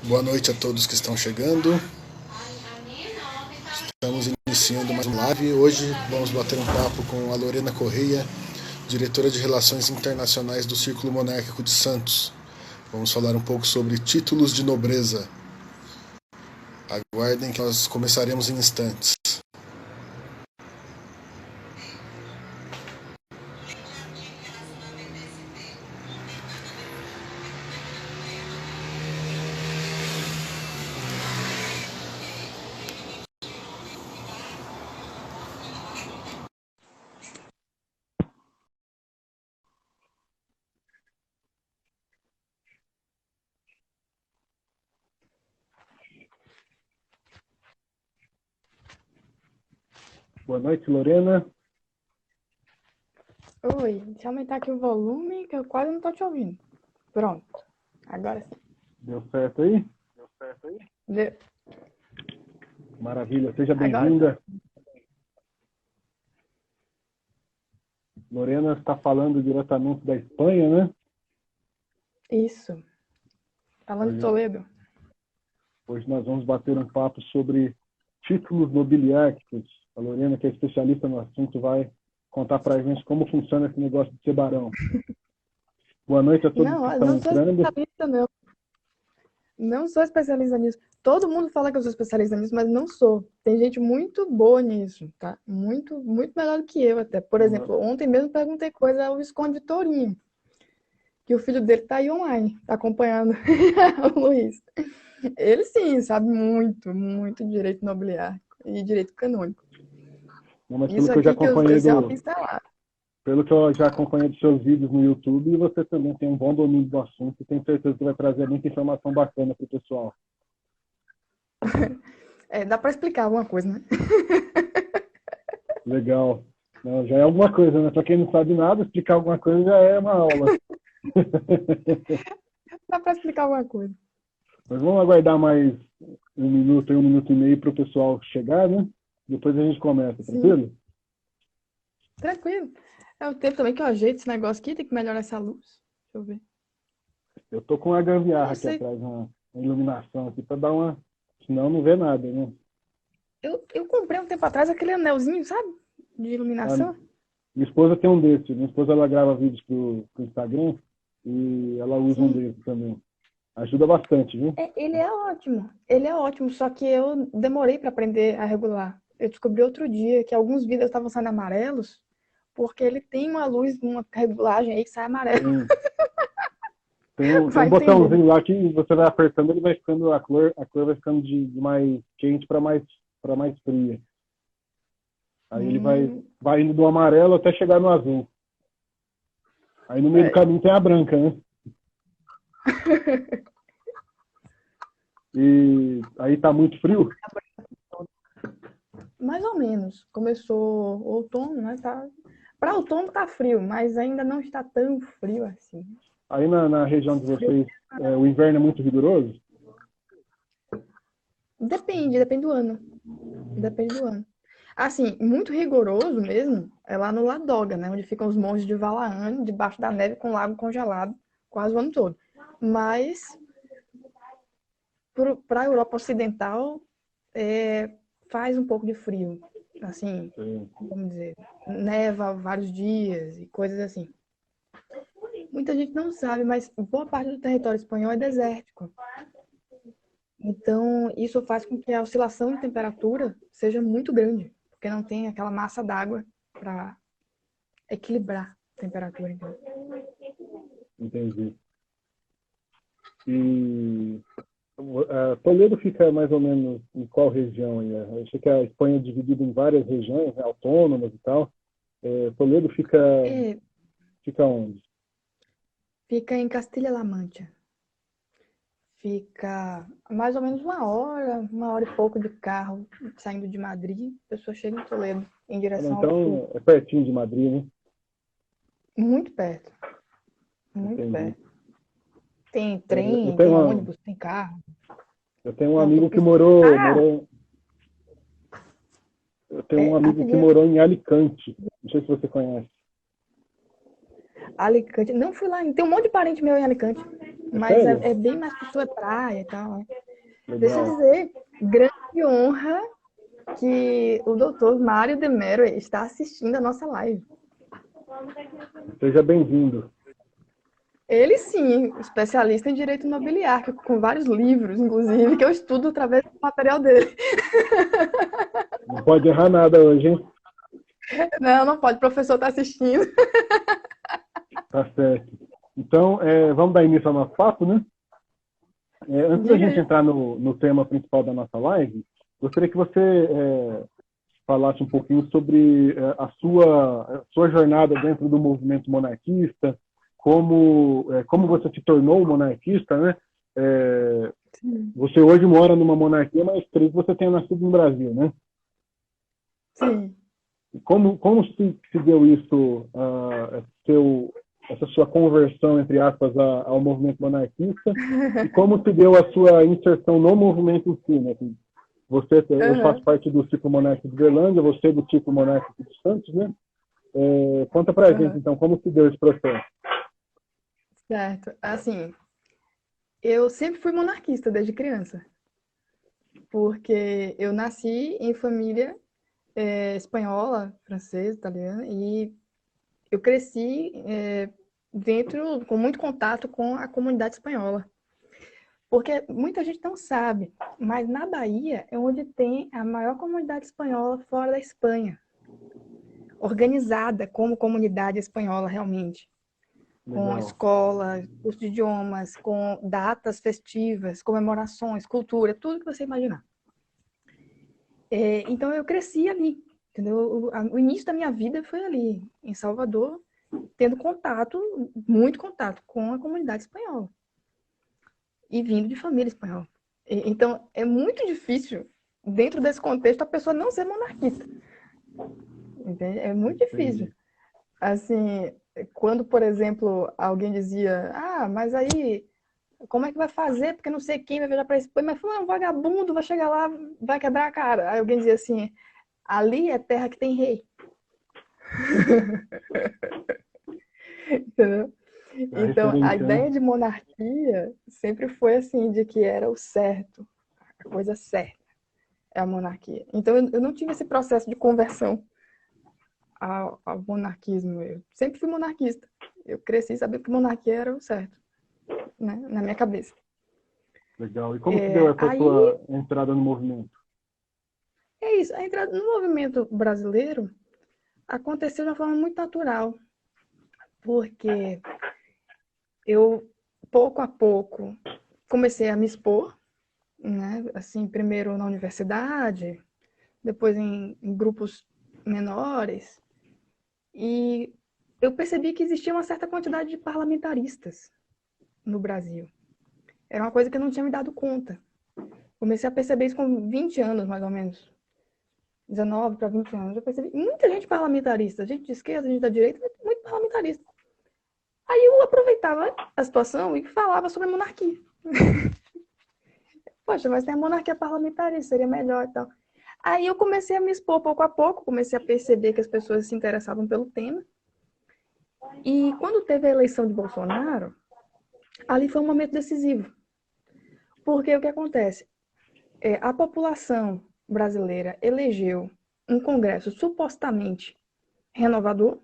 Boa noite a todos que estão chegando. Estamos iniciando mais um live. Hoje vamos bater um papo com a Lorena Correia, diretora de Relações Internacionais do Círculo Monárquico de Santos. Vamos falar um pouco sobre títulos de nobreza. Aguardem que nós começaremos em instantes. Boa noite, Lorena. Oi, deixa eu aumentar aqui o volume, que eu quase não tô te ouvindo. Pronto, agora sim. Deu certo aí? Deu. Maravilha, seja Agora bem-vinda. Lorena está falando diretamente da Espanha, né? Isso. Falando de Toledo. Hoje nós vamos bater um papo sobre títulos nobiliárquicos. A Lorena, que é especialista no assunto, vai contar para a gente como funciona esse negócio de ser barão. Boa noite a todos que estão Não sou entrando. especialista, não. Não sou especialista nisso. Todo mundo fala que eu sou especialista nisso, mas não sou. Tem gente muito boa nisso, tá? Muito, muito melhor do que eu até. Por exemplo, ontem mesmo perguntei coisa ao Visconde Vitorinho, que o filho dele tá aí online, tá acompanhando o Luiz. Ele sim, sabe muito, muito de direito nobiliário e direito canônico. Não, mas Isso aqui que eu sei uma pincelada. pelo que eu já acompanhei dos seus vídeos no YouTube, você também tem um bom domínio do assunto e tenho certeza que vai trazer muita informação bacana para o pessoal. Dá para explicar alguma coisa, né? Legal. Não, já é alguma coisa, né? Para quem não sabe nada, explicar alguma coisa já é uma aula. Dá para explicar alguma coisa. Mas vamos aguardar mais um minuto e meio para o pessoal chegar, né? Depois a gente começa, tranquilo? Tranquilo. É o tempo também que eu ajeito esse negócio aqui, tem que melhorar essa luz. Deixa eu ver. Eu tô com a gambiarra aqui atrás, uma iluminação aqui para dar uma... Senão não vê nada, né? Eu comprei um tempo atrás aquele anelzinho, sabe? De iluminação. Minha esposa tem um desse. Minha esposa, ela grava vídeos pro Instagram e ela usa um desse também. Ajuda bastante, viu? Ele é ótimo. Ele é ótimo, só que eu demorei para aprender a regular. Eu descobri outro dia que alguns vídeos estavam saindo amarelos porque ele tem uma luz, uma regulagem aí que sai amarelo. Tem um botãozinho lá que você vai apertando, ele vai ficando, a cor vai ficando de mais quente para mais fria. Aí ele vai indo do amarelo até chegar no azul. Aí no meio do caminho tem a branca, né? E aí tá muito frio? Mais ou menos. Começou outono, né? Para outono tá frio, mas ainda não está tão frio assim. Aí na região de vocês, o inverno é muito rigoroso? Depende do ano. Depende do ano. Assim, muito rigoroso mesmo é lá no Ladoga, né? Onde ficam os monges de Valaane, debaixo da neve com o lago congelado quase o ano todo. Mas para a Europa Ocidental faz um pouco de frio. Assim, vamos dizer, neva vários dias e coisas assim. Muita gente não sabe, mas boa parte do território espanhol é desértico. Então, isso faz com que a oscilação de temperatura seja muito grande, porque não tem aquela massa d'água para equilibrar a temperatura. Então. Entendi. E Toledo fica mais ou menos em qual região? Eu sei que a Espanha é dividida em várias regiões, né, autônomas e tal. Toledo fica onde? Fica em Castilha-La Mancha. Fica mais ou menos uma hora e pouco de carro saindo de Madrid. A pessoa chega em Toledo, em direção ao sul. Então, é pertinho de Madrid, né? Muito perto. Muito Entendi. perto. Tem trem, tem ônibus, tem carro. Eu tenho um amigo que morou... Eu tenho um amigo que morou em Alicante. Não sei se você conhece. Alicante. Não fui lá. Tem um monte de parente meu em Alicante. Mas Sério? é bem mais para sua praia e tal. Né? Deixa eu Legal. dizer, grande honra que o doutor Mário Demero está assistindo a nossa live. Seja bem-vindo. Ele sim, especialista em direito imobiliário, com vários livros, inclusive, que eu estudo através do material dele. Não pode errar nada hoje, hein? Não, não pode, o professor está assistindo. Tá certo. Então, vamos dar início ao nosso papo, né? Antes da Diga gente aí. entrar no tema principal da nossa live, gostaria que você falasse um pouquinho sobre a sua jornada dentro do movimento monarquista, como você se tornou monarquista, né? Sim. Você hoje mora numa monarquia, mas creio que você tenha nascido no Brasil, né? Sim. Como se deu isso, essa sua conversão, entre aspas, ao movimento monarquista, e como se deu a sua inserção no movimento em si, né? Eu faço Uhum. parte do ciclo monárquico de Berlândia, você do ciclo monárquico de Santos, né? Conta pra gente, Uhum. então, como se deu esse processo. Certo. Assim, eu sempre fui monarquista desde criança, porque eu nasci em família espanhola, francesa, italiana, e eu cresci dentro, com muito contato com a comunidade espanhola. Porque muita gente não sabe, mas na Bahia é onde tem a maior comunidade espanhola fora da Espanha, organizada como comunidade espanhola realmente, com Legal. escola, curso de idiomas, com datas festivas, comemorações, cultura, tudo que você imaginar. Então eu cresci ali, entendeu? O início da minha vida foi ali, em Salvador, tendo contato, muito contato com a comunidade espanhola e vindo de família espanhola. Então é muito difícil, dentro desse contexto, a pessoa não ser monarquista. Entende? É muito difícil. Entendi. Assim, quando, por exemplo, alguém dizia, mas aí, como é que vai fazer? Porque não sei quem vai virar para esse país, mas fulano é um vagabundo, vai chegar lá, vai quebrar a cara. Aí alguém dizia assim, ali é terra que tem rei. Entendeu? Então, a Referência, né? ideia de monarquia sempre foi assim, de que era o certo, a coisa certa é a monarquia. Então, eu não tive esse processo de conversão ao monarquismo. Eu sempre fui monarquista. Eu cresci sabendo que monarquia era o certo, né? Na minha cabeça. Legal. E como se deu essa Aí, sua entrada no movimento? é isso. A entrada no movimento brasileiro aconteceu de uma forma muito natural, porque eu, pouco a pouco, comecei a me expor, né? Assim, primeiro na universidade, depois em grupos menores, e eu percebi que existia uma certa quantidade de parlamentaristas no Brasil. Era uma coisa que eu não tinha me dado conta. Comecei a perceber isso com 20 anos, mais ou menos. 19 para 20 anos. Eu percebi muita gente parlamentarista, gente de esquerda, gente da direita, muito parlamentarista. Aí eu aproveitava a situação e falava sobre a monarquia. Poxa, mas tem a monarquia parlamentarista, seria melhor e tal. Aí eu comecei a me expor pouco a pouco, comecei a perceber que as pessoas se interessavam pelo tema. E quando teve a eleição de Bolsonaro, ali foi um momento decisivo. Porque o que acontece? A população brasileira elegeu um Congresso supostamente renovador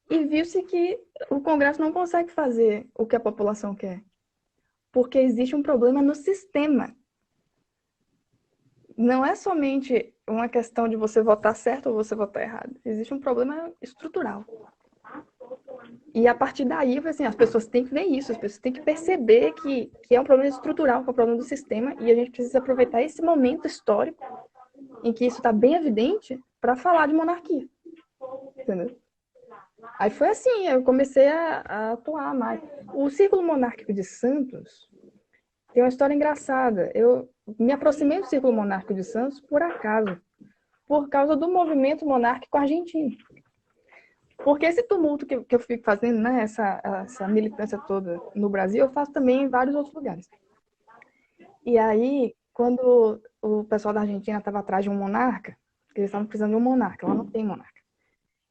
e viu-se que o Congresso não consegue fazer o que a população quer, porque existe um problema no sistema. Não é somente uma questão de você votar certo ou você votar errado. Existe um problema estrutural. E a partir daí, assim, as pessoas têm que ver isso, as pessoas têm que perceber que é um problema estrutural, que é um problema do sistema, e a gente precisa aproveitar esse momento histórico em que isso está bem evidente para falar de monarquia. Entendeu? Aí foi assim, eu comecei a atuar mais. O Círculo Monárquico de Santos tem uma história engraçada. Eu me aproximei do Círculo Monárquico de Santos por acaso, por causa do movimento monárquico argentino. Porque esse tumulto que eu fico fazendo, né, essa militância toda no Brasil, eu faço também em vários outros lugares. E aí, quando o pessoal da Argentina estava atrás de um monarca, eles estavam precisando de um monarca, lá não tem monarca.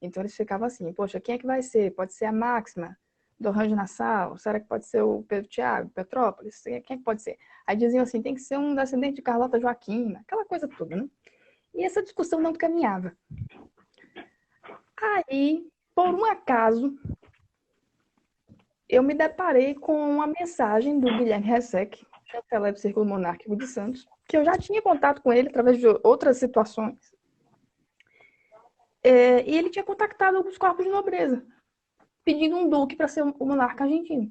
Então eles ficavam assim, poxa, quem é que vai ser? Pode ser a Máxima, do Orange-Nassau? Será que pode ser o Pedro Thiago, Petrópolis? Quem é que pode ser? Aí diziam assim, tem que ser um descendente de Carlota Joaquina, aquela coisa toda, né? E essa discussão não caminhava. Aí, por um acaso, eu me deparei com uma mensagem do Guilherme Ressec, chanceler do Círculo Monárquico de Santos, que eu já tinha contato com ele através de outras situações. E ele tinha contactado alguns corpos de nobreza, pedindo um duque para ser o monarca argentino.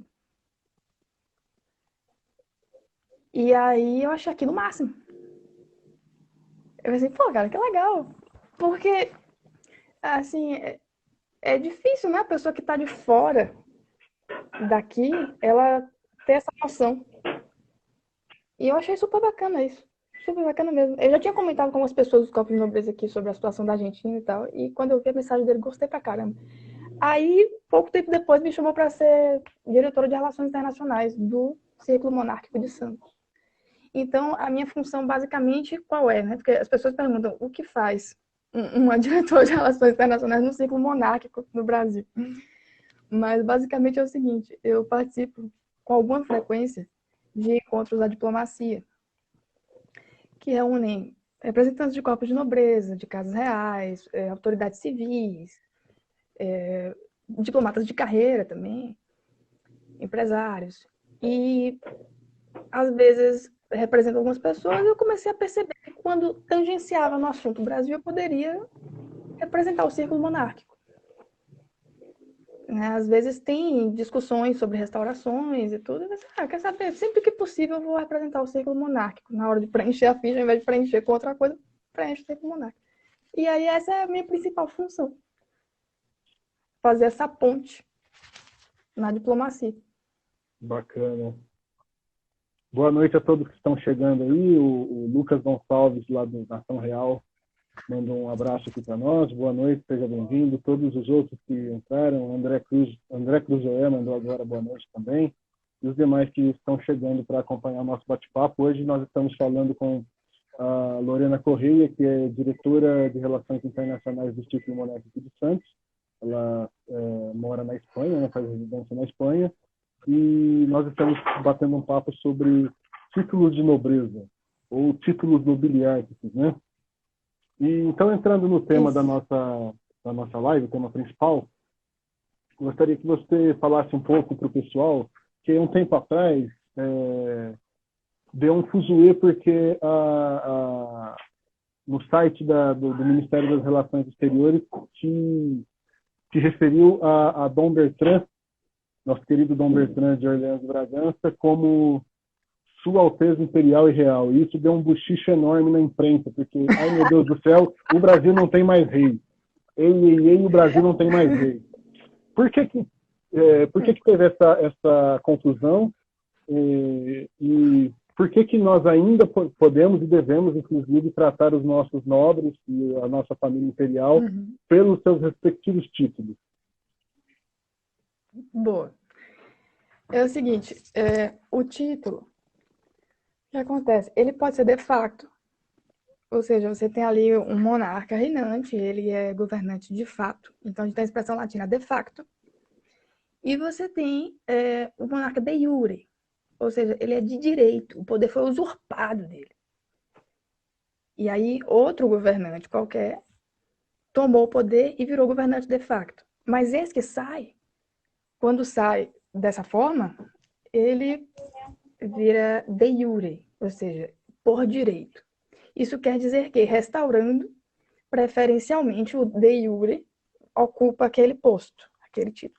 E aí eu achei aquilo o máximo. Eu pensei, pô, cara, que legal. Porque, assim, é difícil, né? A pessoa que está de fora daqui, ela ter essa noção. E eu achei super bacana isso. Super bacana mesmo. Eu já tinha comentado com algumas pessoas dos corpos de nobreza aqui sobre a situação da Argentina e tal. E quando eu vi a mensagem dele, gostei pra caramba. Aí, pouco tempo depois, me chamou para ser diretora de Relações Internacionais do Círculo Monárquico de Santos. Então, a minha função, basicamente, qual é? Né? Porque as pessoas perguntam o que faz uma diretora de Relações Internacionais no Círculo Monárquico no Brasil. Mas, basicamente, é o seguinte, eu participo com alguma frequência de encontros da diplomacia, que reúnem representantes de corpos de nobreza, de casas reais, autoridades civis, diplomatas de carreira também, empresários. E, às vezes, represento algumas pessoas, eu comecei a perceber que quando tangenciava no assunto Brasil, eu poderia representar o círculo monárquico. Né? Às vezes tem discussões sobre restaurações e tudo, mas, quer saber, sempre que possível eu vou representar o círculo monárquico. Na hora de preencher a ficha, ao invés de preencher com outra coisa, preenche o círculo monárquico. E aí essa é a minha principal função. Fazer essa ponte na diplomacia. Bacana. Boa noite a todos que estão chegando aí. O Lucas Gonçalves, lá do Nação Real, manda um abraço aqui para nós. Boa noite, seja bem-vindo. Todos os outros que entraram, André Cruzoé mandou agora boa noite também. E os demais que estão chegando para acompanhar o nosso bate-papo. Hoje nós estamos falando com a Lorena Correia, que é diretora de Relações Internacionais do Círculo Monárquico de Santos. Ela mora na Espanha, né, faz residência na Espanha. E nós estamos batendo um papo sobre títulos de nobreza, ou títulos nobiliários, né? E, então, entrando no tema da nossa live, o tema principal, gostaria que você falasse um pouco para o pessoal que, um tempo atrás, deu um fuzuê porque no site do Ministério das Relações Exteriores se referiu a Dom Bertrand, nosso querido Dom Bertrand de Orleans e Bragança, como Sua Alteza Imperial e Real. E isso deu um buchicho enorme na imprensa, porque, ai meu Deus do céu, o Brasil não tem mais rei. Ei, o Brasil não tem mais rei. Por que teve essa confusão? E por que nós ainda podemos e devemos, inclusive, tratar os nossos nobres e a nossa família imperial pelos seus respectivos títulos? Boa. É o seguinte, o título, o que acontece? Ele pode ser de facto, ou seja, você tem ali um monarca reinante, ele é governante de fato, então a gente tem a expressão latina de facto, e você tem o monarca de iure, ou seja, ele é de direito, o poder foi usurpado dele. E aí outro governante qualquer tomou o poder e virou governante de facto. Mas esse que sai, quando sai dessa forma, ele vira de iure, ou seja, por direito. Isso quer dizer que, restaurando, preferencialmente o de iure ocupa aquele posto, aquele título.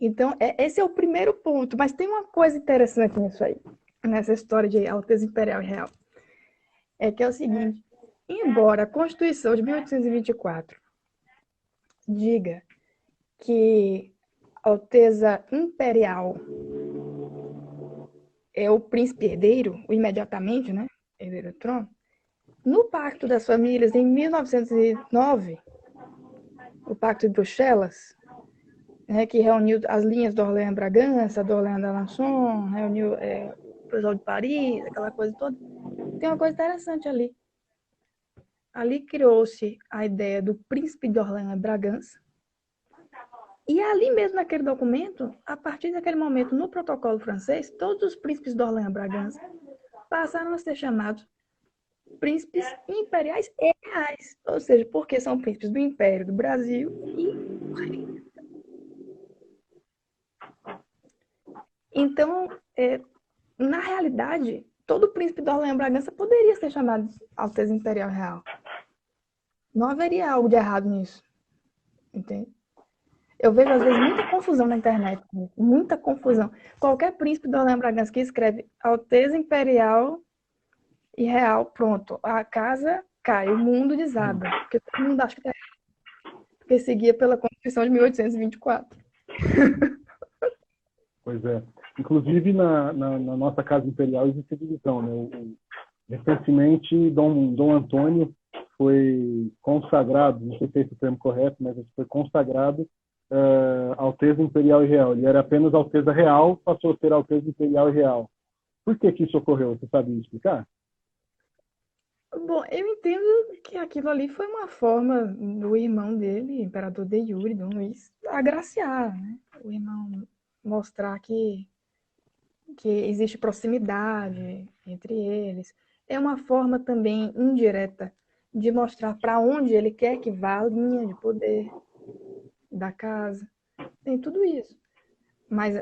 Então, esse é o primeiro ponto. Mas tem uma coisa interessante nisso aí, nessa história de Alteza Imperial e Real. É que é o seguinte, embora a Constituição de 1824 diga que a Alteza Imperial é o príncipe herdeiro, o imediatamente, né, herdeiro do trono, no Pacto das Famílias, em 1909, o Pacto de Bruxelas, né, que reuniu as linhas do Orléans-Bragança, do Orléans-Alençon, reuniu o pessoal de Paris, aquela coisa toda. Tem uma coisa interessante ali. Ali criou-se a ideia do príncipe de Orléans-Bragança, E ali mesmo naquele documento, a partir daquele momento, no protocolo francês, todos os príncipes de Orléans-Bragança passaram a ser chamados príncipes imperiais e reais. Ou seja, porque são príncipes do Império do Brasil e... Então, na realidade, todo príncipe de Orléans-Bragança poderia ser chamado de Alteza Imperial Real. Não haveria algo de errado nisso. Entende? Eu vejo, às vezes, muita confusão na internet. Muita confusão. Qualquer príncipe de Orléans-Bragança que escreve Alteza Imperial e Real, pronto. A casa cai, o mundo desaba. Porque todo mundo acha que tá errado. Porque seguia pela Constituição de 1824. Pois é. Inclusive, na nossa Casa Imperial existe divisão, né? Recentemente, Dom Antônio foi consagrado, não sei se é esse o termo correto, mas ele foi consagrado Alteza Imperial e Real. Ele era apenas Alteza Real, passou a ser Alteza Imperial e Real. Por que isso ocorreu? Você sabe explicar? Bom, eu entendo que aquilo ali foi uma forma do irmão dele, imperador de Yuri, Dom Luís, agraciar, né? O irmão mostrar que existe proximidade entre eles. É uma forma também indireta de mostrar para onde ele quer que vá a linha de poder da casa. Tem tudo isso. Mas,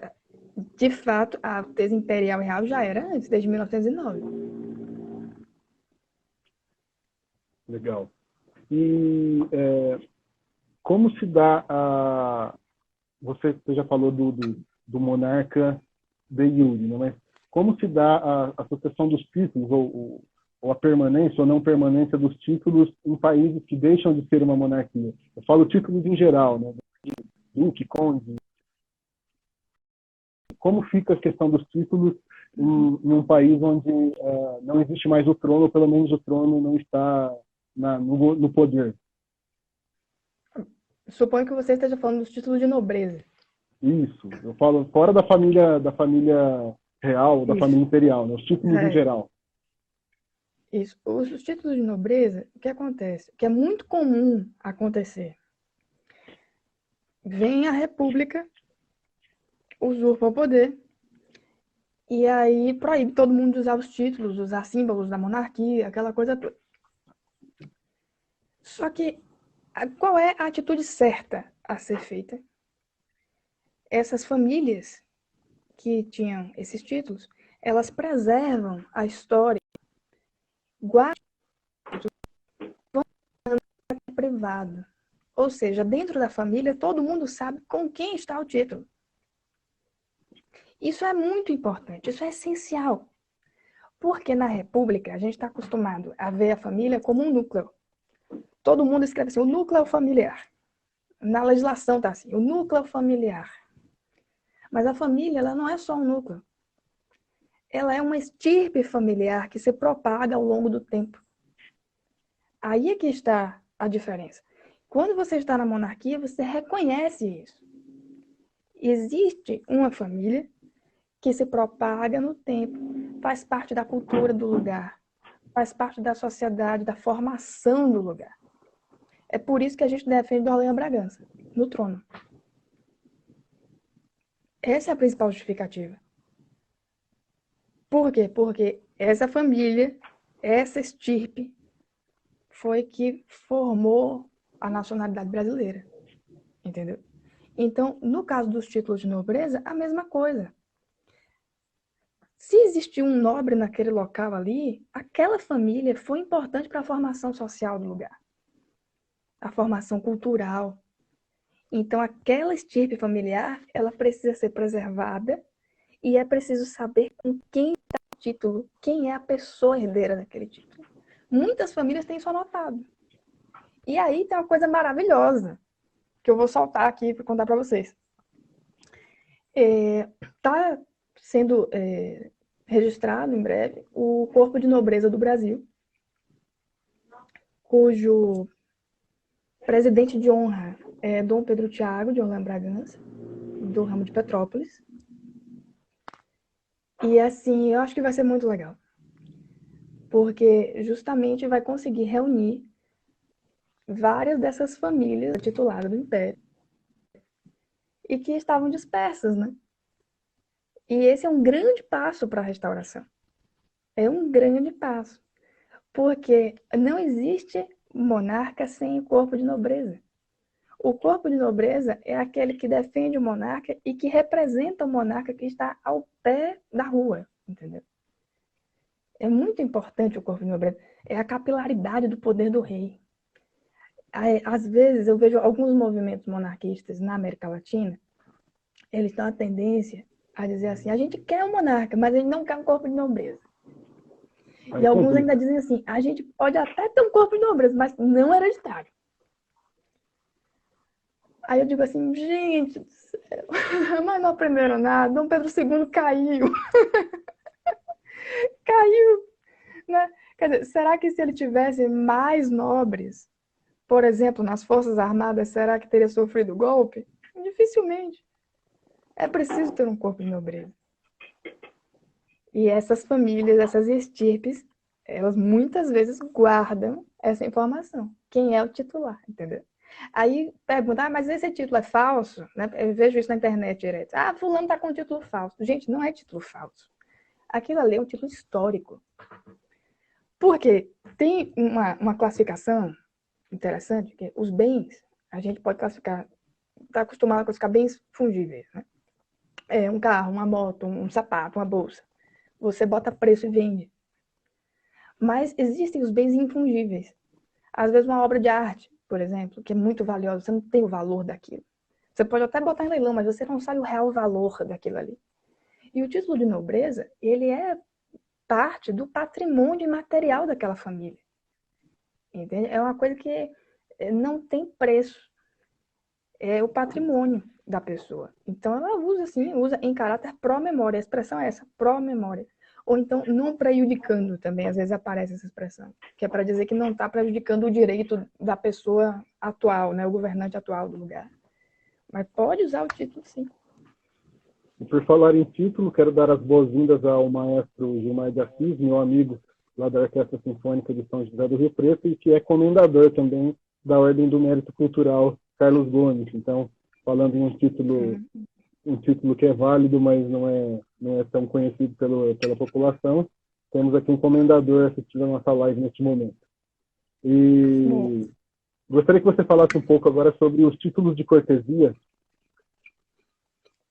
de fato, a Alteza Imperial Real já era antes, desde 1909. Legal. E como se dá a... Você já falou do monarca de Yuri, né? Mas como se dá a sucessão dos títulos, ou a permanência ou não permanência dos títulos em países que deixam de ser uma monarquia? Eu falo títulos em geral, né? Duque, conde. Como fica a questão dos títulos em um país onde não existe mais o trono, ou pelo menos o trono não está no poder? Suponho que você esteja falando dos títulos de nobreza. Isso, eu falo fora da família real, da Isso. família imperial, né? Os títulos em geral. Isso. Os títulos de nobreza, o que acontece? O que é muito comum acontecer. Vem a república, usurpa o poder, e aí proíbe todo mundo de usar os títulos, usar símbolos da monarquia, aquela coisa toda. Só que qual é a atitude certa a ser feita? Essas famílias que tinham esses títulos, elas preservam a história, guardam o privado. Ou seja, dentro da família, todo mundo sabe com quem está o título. Isso é muito importante, isso é essencial. Porque na República, a gente está acostumado a ver a família como um núcleo. Todo mundo escreve assim, o núcleo familiar. Na legislação está assim, o núcleo familiar. Mas a família, ela não é só um núcleo. Ela é uma estirpe familiar que se propaga ao longo do tempo. Aí é que está a diferença. Quando você está na monarquia, você reconhece isso. Existe uma família que se propaga no tempo, faz parte da cultura do lugar, faz parte da sociedade, da formação do lugar. É por isso que a gente defende Orléans Bragança, no trono. Essa é a principal justificativa. Por quê? Porque essa família, essa estirpe, foi que formou a nacionalidade brasileira. Entendeu? Então, no caso dos títulos de nobreza, a mesma coisa. Se existia um nobre naquele local ali, aquela família foi importante para a formação social do lugar, a formação cultural. Então, aquela estirpe familiar, ela precisa ser preservada e é preciso saber com quem está o título, quem é a pessoa herdeira daquele título. Muitas famílias têm isso anotado. E aí tem uma coisa maravilhosa que eu vou soltar aqui para contar para vocês. Está sendo registrado em breve o Corpo de Nobreza do Brasil, cujo presidente de honra é Dom Pedro Tiago de Orléans Bragança, do ramo de Petrópolis. E assim, eu acho que vai ser muito legal, porque justamente vai conseguir reunir várias dessas famílias tituladas do Império e que estavam dispersas, né? E esse é um grande passo para a restauração. É um grande passo. Porque não existe monarca sem corpo de nobreza. O corpo de nobreza é aquele que defende o monarca e que representa o monarca que está ao pé da rua, entendeu? É muito importante o corpo de nobreza. É a capilaridade do poder do rei. Às vezes eu vejo alguns movimentos monarquistas na América Latina, eles têm a tendência a dizer assim, a gente quer um monarca, mas a gente não quer um corpo de nobreza. Aí E alguns complica. ainda dizem assim, a gente pode até ter um corpo de nobreza, mas não hereditário. Aí eu digo assim, gente do céu, mas não aprenderam nada, Dom Pedro II caiu, caiu, né? Quer dizer, será que se ele tivesse mais nobres, por exemplo, nas Forças Armadas, será que teria sofrido golpe? Dificilmente. É preciso ter um corpo de nobreza. E essas famílias, essas estirpes, elas muitas vezes guardam essa informação. Quem é o titular, entendeu? Aí pergunta, mas esse título é falso? Né? Eu vejo isso na internet direto. Ah, fulano está com título falso. Gente, não é título falso. Aquilo ali é um título histórico. Por quê? Tem uma classificação interessante, que os bens, a gente pode classificar, está acostumado a classificar bens fungíveis, né? É um carro, uma moto, um sapato, uma bolsa. Você bota preço e vende. Mas existem os bens infungíveis. Às vezes uma obra de arte, por exemplo, que é muito valiosa, você não tem o valor daquilo. Você pode até botar em leilão, mas você não sabe o real valor daquilo ali. E o título de nobreza, ele é parte do patrimônio imaterial daquela família. Entende? É uma coisa que não tem preço. É o patrimônio da pessoa. Então ela usa assim, usa em caráter pró-memória. A expressão é essa, pró-memória. Ou então não prejudicando também, às vezes aparece essa expressão, que é para dizer que não está prejudicando o direito da pessoa atual, né, o governante atual do lugar. Mas pode usar o título, sim. E por falar em título, quero dar as boas-vindas ao maestro Gilmar de Assis, meu amigo lá da Orquestra Sinfônica de São José do Rio Preto, e que é comendador também da Ordem do Mérito Cultural Carlos Gomes. Então, falando em um título que é válido, mas não é tão conhecido pela população, temos aqui um comendador assistindo a nossa live neste momento. E gostaria que você falasse um pouco agora sobre os títulos de cortesia.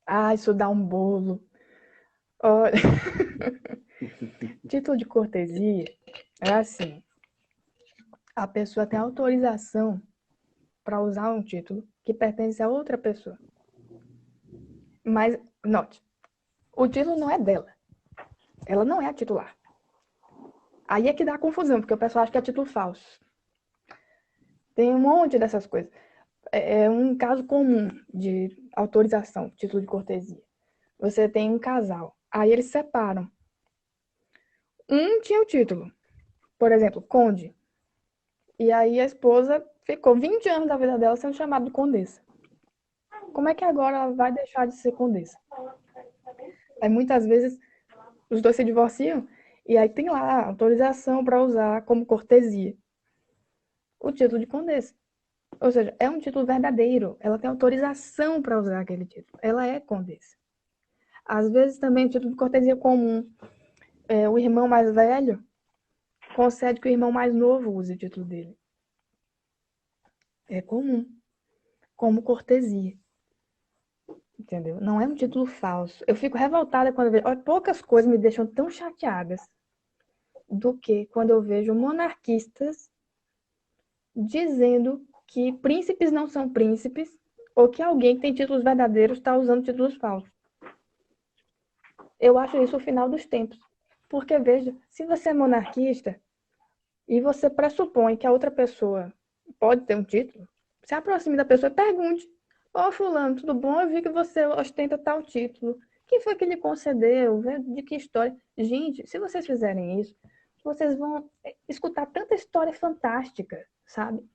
Ah, isso dá um bolo. Olha, título de cortesia é assim, a pessoa tem autorização para usar um título que pertence a outra pessoa. Mas, note, o título não é dela. Ela não é a titular. Aí é que dá confusão, porque o pessoal acha que é título falso. Tem um monte dessas coisas. É um caso comum de autorização, título de cortesia. Você tem um casal, aí eles separam. Um tinha o título, por exemplo, conde. E aí a esposa ficou 20 anos da vida dela sendo chamada de condessa. Como é que agora ela vai deixar de ser condessa? Aí muitas vezes os dois se divorciam e aí tem lá autorização para usar como cortesia o título de condessa. Ou seja, é um título verdadeiro. Ela tem autorização para usar aquele título. Ela é condessa. Às vezes também o título de cortesia comum. O irmão mais velho concede que o irmão mais novo use o título dele. É comum. Como cortesia. Entendeu? Não é um título falso. Eu fico revoltada quando eu vejo. Olha, poucas coisas me deixam tão chateadas do que quando eu vejo monarquistas dizendo que príncipes não são príncipes ou que alguém que tem títulos verdadeiros está usando títulos falsos. Eu acho isso o final dos tempos. Porque, veja, se você é monarquista e você pressupõe que a outra pessoa pode ter um título, se aproxime da pessoa e pergunte: Ô fulano, tudo bom? Eu vi que você ostenta tal título. Quem foi que lhe concedeu? De que história? Gente, se vocês fizerem isso, vocês vão escutar tanta história fantástica, sabe?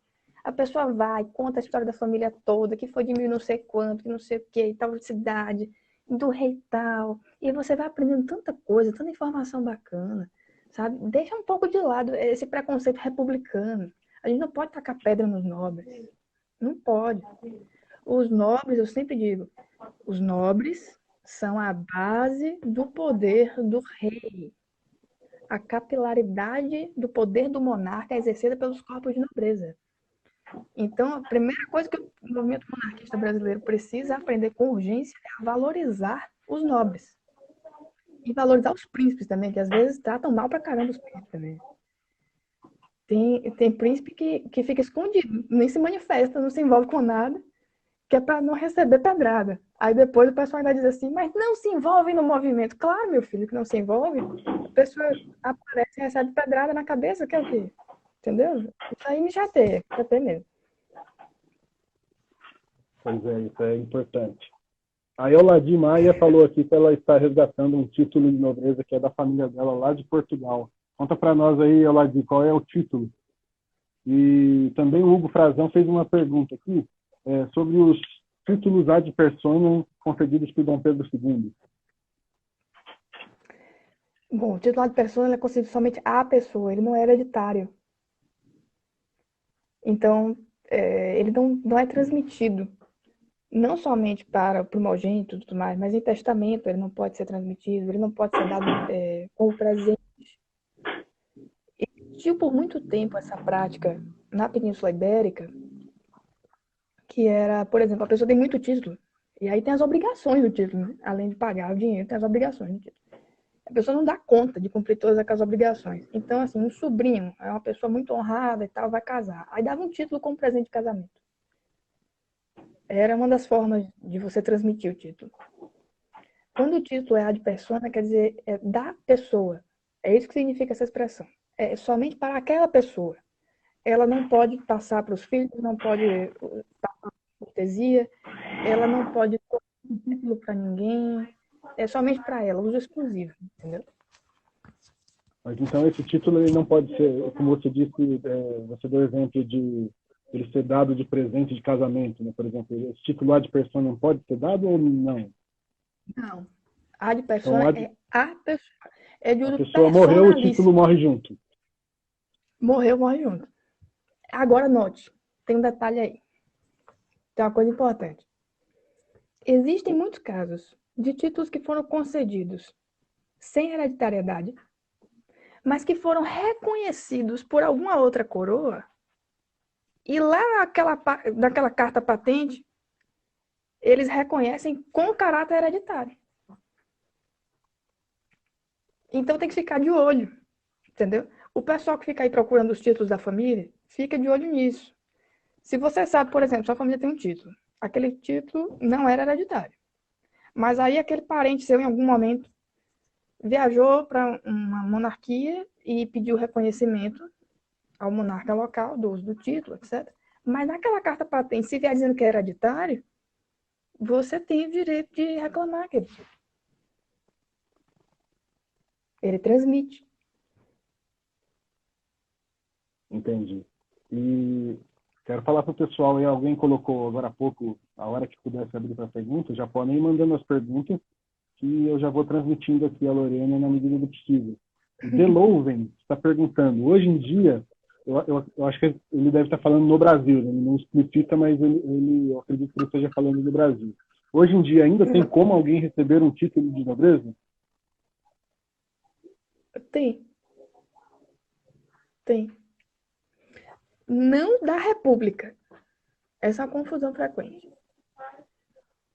A pessoa vai, conta a história da família toda, que foi de mil não sei quanto, que não sei o que, tal cidade, do rei tal. E você vai aprendendo tanta coisa, tanta informação bacana, sabe? Deixa um pouco de lado esse preconceito republicano. A gente não pode tacar pedra nos nobres. Não pode. Os nobres, eu sempre digo, Os nobres são a base do poder do rei. A capilaridade do poder do monarca é exercida pelos corpos de nobreza. Então, a primeira coisa que o movimento monarquista brasileiro precisa aprender com urgência é valorizar os nobres. E valorizar os príncipes também, que às vezes tratam mal pra caramba os príncipes também. Tem príncipe que fica escondido, nem se manifesta, não se envolve com nada, que é para não receber pedrada. Aí depois o pessoal ainda diz assim, mas não se envolve no movimento. Claro, meu filho, que não se envolve. A pessoa aparece e recebe pedrada na cabeça, que é o quê? Entendeu? Isso aí me chateia mesmo. Pois é, isso é importante. A Euladir Maia falou aqui que ela está resgatando um título de nobreza que é da família dela lá de Portugal. Conta para nós aí, Euladir, qual é o título? E também o Hugo Frazão fez uma pergunta aqui sobre os títulos ad personam concedidos por Dom Pedro II. Bom, o título ad personam é concedido somente à pessoa, ele não é hereditário. Então, ele não é transmitido. Não somente para o primogênito e tudo mais, mas em testamento ele não pode ser transmitido, ele não pode ser dado como presente. Existiu por muito tempo essa prática na Península Ibérica, que era, por exemplo, a pessoa tem muito título, e aí tem as obrigações do título, né? Além de pagar o dinheiro, tem as obrigações do título. A pessoa não dá conta de cumprir todas aquelas obrigações. Então, assim, um sobrinho é uma pessoa muito honrada e tal, vai casar. Aí dava um título como presente de casamento. Era uma das formas de você transmitir o título. Quando o título é ad persona, quer dizer, é da pessoa. É isso que significa essa expressão. É somente para aquela pessoa. Ela não pode passar para os filhos, não pode passar cortesia, ela não pode dar um título para ninguém. É somente para ela, uso exclusivo, entendeu? Mas então esse título ele não pode ser, como você disse, você deu exemplo de ele ser dado de presente de casamento, né? Por exemplo, esse título ad personam pode ser dado ou não? Não. Ad Então, persona é a pessoa. É de a uso pessoa morreu, o título personalíssimo. morre junto. Morreu, morre junto. Agora note, tem um detalhe aí. Tem uma coisa importante. Existem muitos casos de títulos que foram concedidos sem hereditariedade, mas que foram reconhecidos por alguma outra coroa, e lá naquela carta patente, eles reconhecem com caráter hereditário. Então tem que ficar de olho, entendeu? O pessoal que fica aí procurando os títulos da família, fica de olho nisso. Se você sabe, por exemplo, sua família tem um título, aquele título não era hereditário, mas aí aquele parente seu, em algum momento, viajou para uma monarquia e pediu reconhecimento ao monarca local do uso do título, etc. Mas naquela carta patente, se vier dizendo que é hereditário, você tem o direito de reclamar aquele título. Ele transmite. Entendi. E quero falar para o pessoal aí, alguém colocou agora há pouco, a hora que pudesse abrir para perguntas, já podem ir mandando as perguntas, que eu já vou transmitindo aqui a Lorena na medida do possível. O Delouven está perguntando, hoje em dia, eu acho que ele deve estar falando no Brasil, ele não explicita, mas eu acredito que ele esteja falando no Brasil. Hoje em dia ainda tem como alguém receber um título de nobreza? Tem. Tem. Não da República. Essa é uma confusão frequente.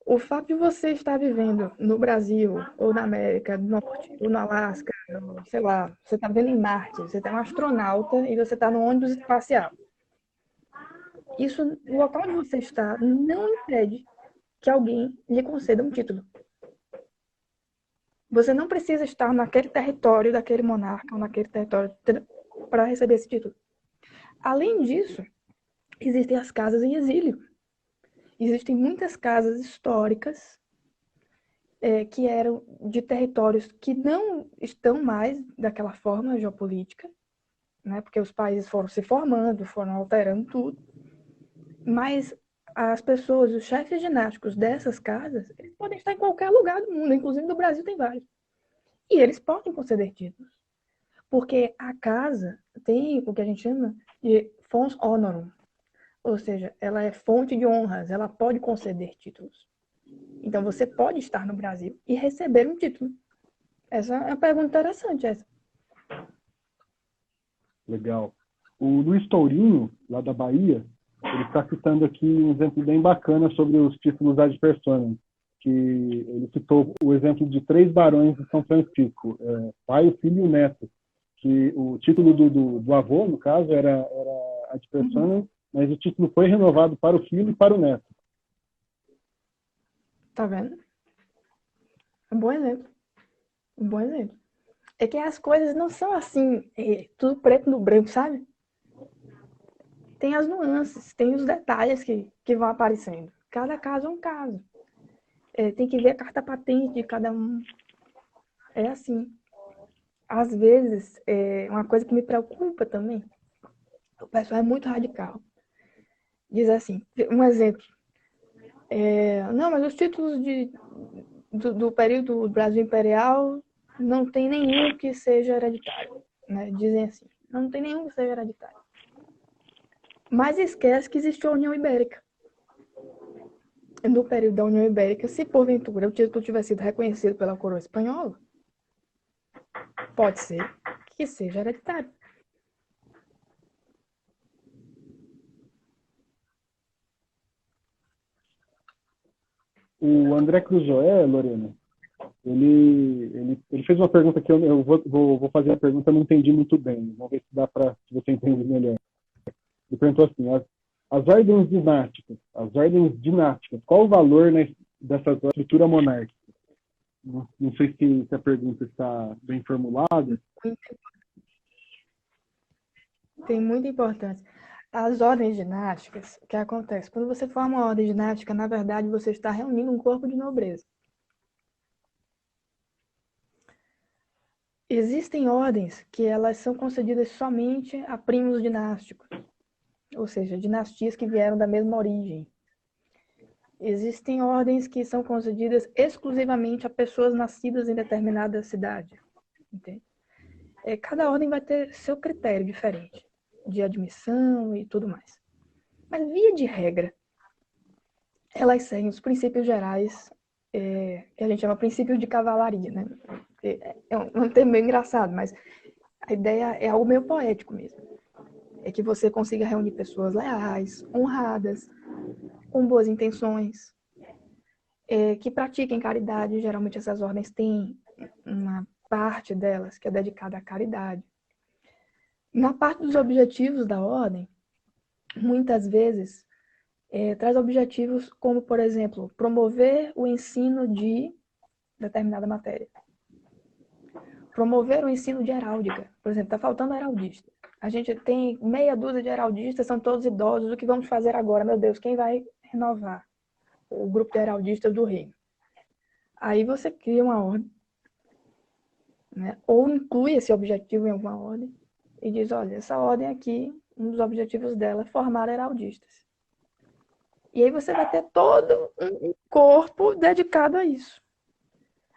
O fato de você estar vivendo no Brasil, ou na América do Norte, ou no Alasca, ou, sei lá, você está vivendo em Marte, você é um astronauta e você está no ônibus espacial. Isso, o local onde você está, não impede que alguém lhe conceda um título. Você não precisa estar naquele território daquele monarca ou naquele território para receber esse título. Além disso, existem as casas em exílio. Existem muitas casas históricas que eram de territórios que não estão mais daquela forma geopolítica, né? Porque os países foram se formando, foram alterando tudo. Mas as pessoas, os chefes ginásticos dessas casas, eles podem estar em qualquer lugar do mundo, inclusive no Brasil tem vários. E eles podem conceder títulos. Porque a casa tem o que a gente chama de fons honorum. Ou seja, ela é fonte de honras, ela pode conceder títulos. Então, você pode estar no Brasil e receber um título. Essa é uma pergunta interessante, essa. Legal. O Luiz Tourinho, lá da Bahia, ele está citando aqui um exemplo bem bacana sobre os títulos ad personam, que ele citou o exemplo de 3 barões de São Francisco, pai, o filho e o neto, que o título do avô, no caso, era ad personam, mas o título foi renovado para o filho e para o neto. Tá vendo? Um bom exemplo. Um bom exemplo. É que as coisas não são assim, tudo preto no branco, sabe? Tem as nuances, tem os detalhes que vão aparecendo. Cada caso é um caso. Tem que ver a carta patente de cada um. É assim. Às vezes, uma coisa que me preocupa também, o pessoal é muito radical. Diz assim, um exemplo. Não, mas os títulos do período do Brasil Imperial não tem nenhum que seja hereditário. Né? Dizem assim, não tem nenhum que seja hereditário. Mas esquece que existiu a União Ibérica. No período da União Ibérica, se porventura o título tivesse sido reconhecido pela coroa espanhola, pode ser que seja hereditário. O André Cruzoé, Lorena, ele fez uma pergunta que eu vou fazer a pergunta, eu não entendi muito bem. Vamos ver se você entende melhor. Ele perguntou assim, as ordens dinásticas, qual o valor, né, dessa estrutura monárquica? Não sei se a pergunta está bem formulada. Tem muita importância. As ordens dinásticas, o que acontece? Quando você forma uma ordem dinástica, na verdade, você está reunindo um corpo de nobreza. Existem ordens que elas são concedidas somente a primos dinásticos, ou seja, dinastias que vieram da mesma origem. Existem ordens que são concedidas exclusivamente a pessoas nascidas em determinada cidade. Entende? Cada ordem vai ter seu critério diferente de admissão e tudo mais. Mas, via de regra, elas seguem os princípios gerais, que a gente chama princípios de cavalaria. Né? É um termo meio engraçado, mas a ideia é algo meio poético mesmo. É que você consiga reunir pessoas leais, honradas, com boas intenções, que pratiquem caridade. Geralmente essas ordens têm uma parte delas que é dedicada à caridade. Na parte dos objetivos da ordem, muitas vezes, traz objetivos como, por exemplo, promover o ensino de determinada matéria. Promover o ensino de heráldica. Por exemplo, está faltando heraldista. A gente tem meia dúzia de heraldistas, são todos idosos. O que vamos fazer agora? Meu Deus, quem vai renovar o grupo de heraldistas do reino? Aí você cria uma ordem, né? Ou inclui esse objetivo em alguma ordem e diz, olha, essa ordem aqui, um dos objetivos dela é formar heraldistas. E aí você vai ter todo um corpo dedicado a isso.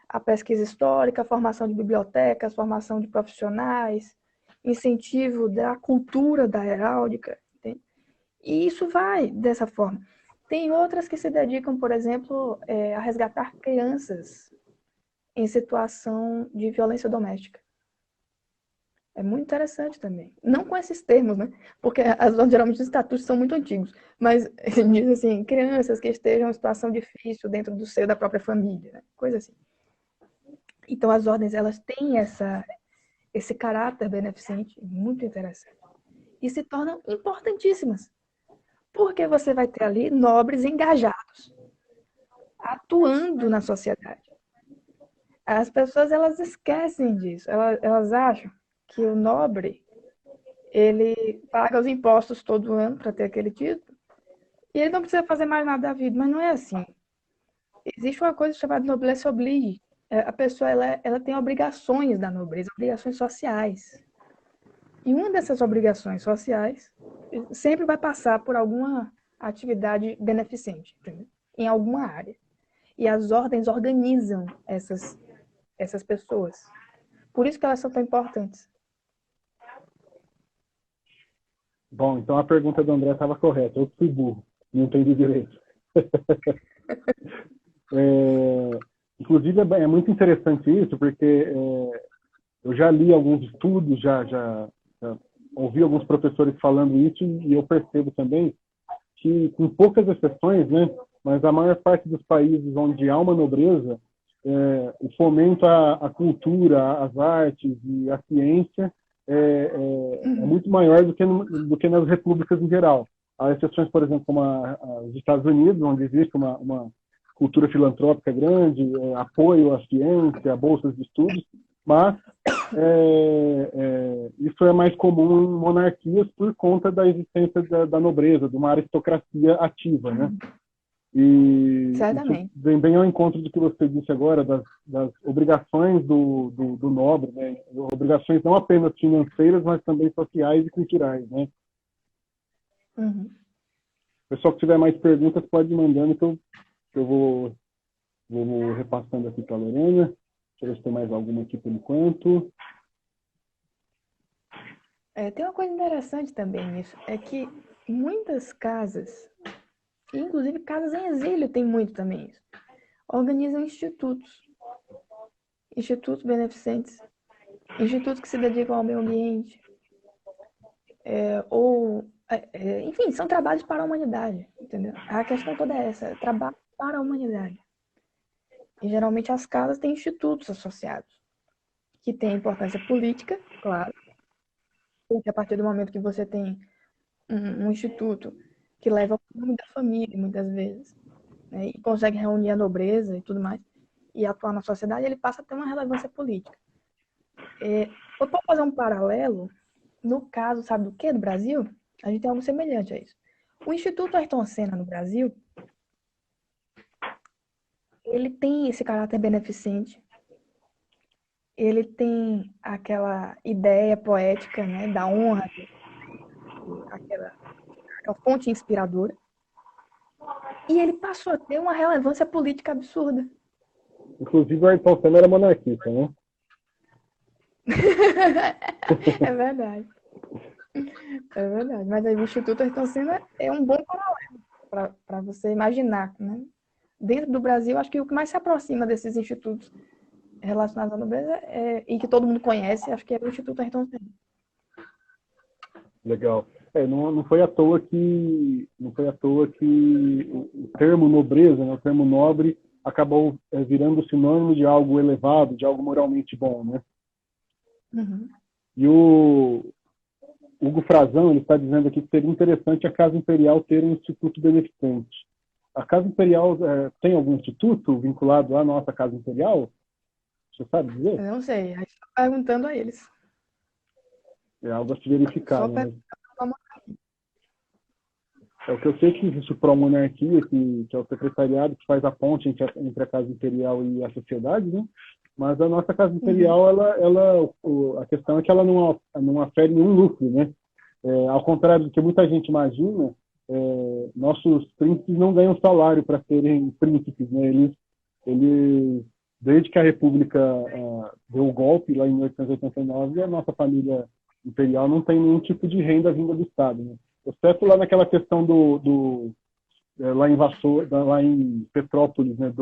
A pesquisa histórica, a formação de bibliotecas, formação de profissionais, incentivo da cultura da heráldica. Entende? E isso vai dessa forma. Tem outras que se dedicam, por exemplo, a resgatar crianças em situação de violência doméstica. É muito interessante também. Não com esses termos, né? Porque geralmente os estatutos são muito antigos. Mas diz assim, crianças que estejam em situação difícil dentro do seio da própria família, né? Coisa assim. Então as ordens, elas têm esse caráter beneficente muito interessante. E se tornam importantíssimas. Porque você vai ter ali nobres engajados, atuando na sociedade. As pessoas, elas esquecem disso. Elas acham que o nobre, ele paga os impostos todo ano para ter aquele título, e ele não precisa fazer mais nada da vida, mas não é assim. Existe uma coisa chamada noblesse oblige. A pessoa, ela tem obrigações da nobreza, obrigações sociais. E uma dessas obrigações sociais sempre vai passar por alguma atividade beneficente, entendeu? Em alguma área. E as ordens organizam essas pessoas. Por isso que elas são tão importantes. Bom, então a pergunta do André estava correta. Eu fui burro, não entendi direito. Inclusive, é muito interessante isso, porque eu já li alguns estudos, já ouvi alguns professores falando isso, e eu percebo também que, com poucas exceções, né, mas a maior parte dos países onde há uma nobreza, o fomento à cultura, às artes e à ciência é muito maior do que nas repúblicas em geral. Há exceções, por exemplo, como os Estados Unidos, onde existe uma cultura filantrópica grande, apoio à ciência, bolsas de estudos, mas isso é mais comum em monarquias por conta da existência da nobreza, de uma aristocracia ativa, né? E isso Certamente. vem bem ao encontro do que você disse agora, das obrigações do nobre, né? Obrigações não apenas financeiras, mas também sociais e culturais, né? Uhum. O pessoal que tiver mais perguntas pode ir mandando, que eu vou repassando aqui para a Lorena. Deixa eu ver se tem mais alguma aqui por enquanto. Tem uma coisa interessante também nisso, é que muitas casas, inclusive casas em exílio tem muito também isso, organizam institutos beneficentes, institutos que se dedicam ao meio ambiente, enfim, são trabalhos para a humanidade, entendeu? A questão toda é essa, trabalho para a humanidade. E geralmente as casas têm institutos associados, que têm importância política, claro, porque a partir do momento que você tem um instituto que leva o nome da família, muitas vezes, né, e consegue reunir a nobreza e tudo mais, e atuar na sociedade, ele passa a ter uma relevância política. Eu posso fazer um paralelo, no caso, sabe do que, do Brasil? A gente tem algo semelhante a isso. O Instituto Ayrton Senna no Brasil, ele tem esse caráter beneficente, ele tem aquela ideia poética, né, da honra, aquela fonte inspiradora, e ele passou a ter uma relevância política absurda. Inclusive, o Ayrton Senna era monarquista, né? É verdade. É verdade. Mas aí o Instituto Ayrton Senna é um bom paralelo para você imaginar, né? Dentro do Brasil, acho que o que mais se aproxima desses institutos relacionados à nobreza e que todo mundo conhece, acho que é o Instituto Ayrton Senna. Legal. Não foi à toa que o termo nobreza, né, o termo nobre, acabou virando sinônimo de algo elevado, de algo moralmente bom, né? Uhum. E o Hugo Frazão, ele está dizendo aqui que seria interessante a Casa Imperial ter um instituto beneficente. A Casa Imperial tem algum instituto vinculado à nossa Casa Imperial? Você sabe dizer? Eu não sei, a gente está perguntando a eles. É algo a se verificar, Só né? perguntando. O que eu sei que existe o Pró-Monarquia, que é o secretariado que faz a ponte entre a Casa Imperial e a sociedade, né? Mas a nossa Casa Imperial, a questão é que ela não afere nenhum lucro, né? Ao contrário do que muita gente imagina, nossos príncipes não ganham salário para serem príncipes, né? Eles, desde que a República deu o golpe lá em 1889, a nossa família imperial não tem nenhum tipo de renda vinda do Estado, né? Exceto lá naquela questão lá em Petrópolis, né?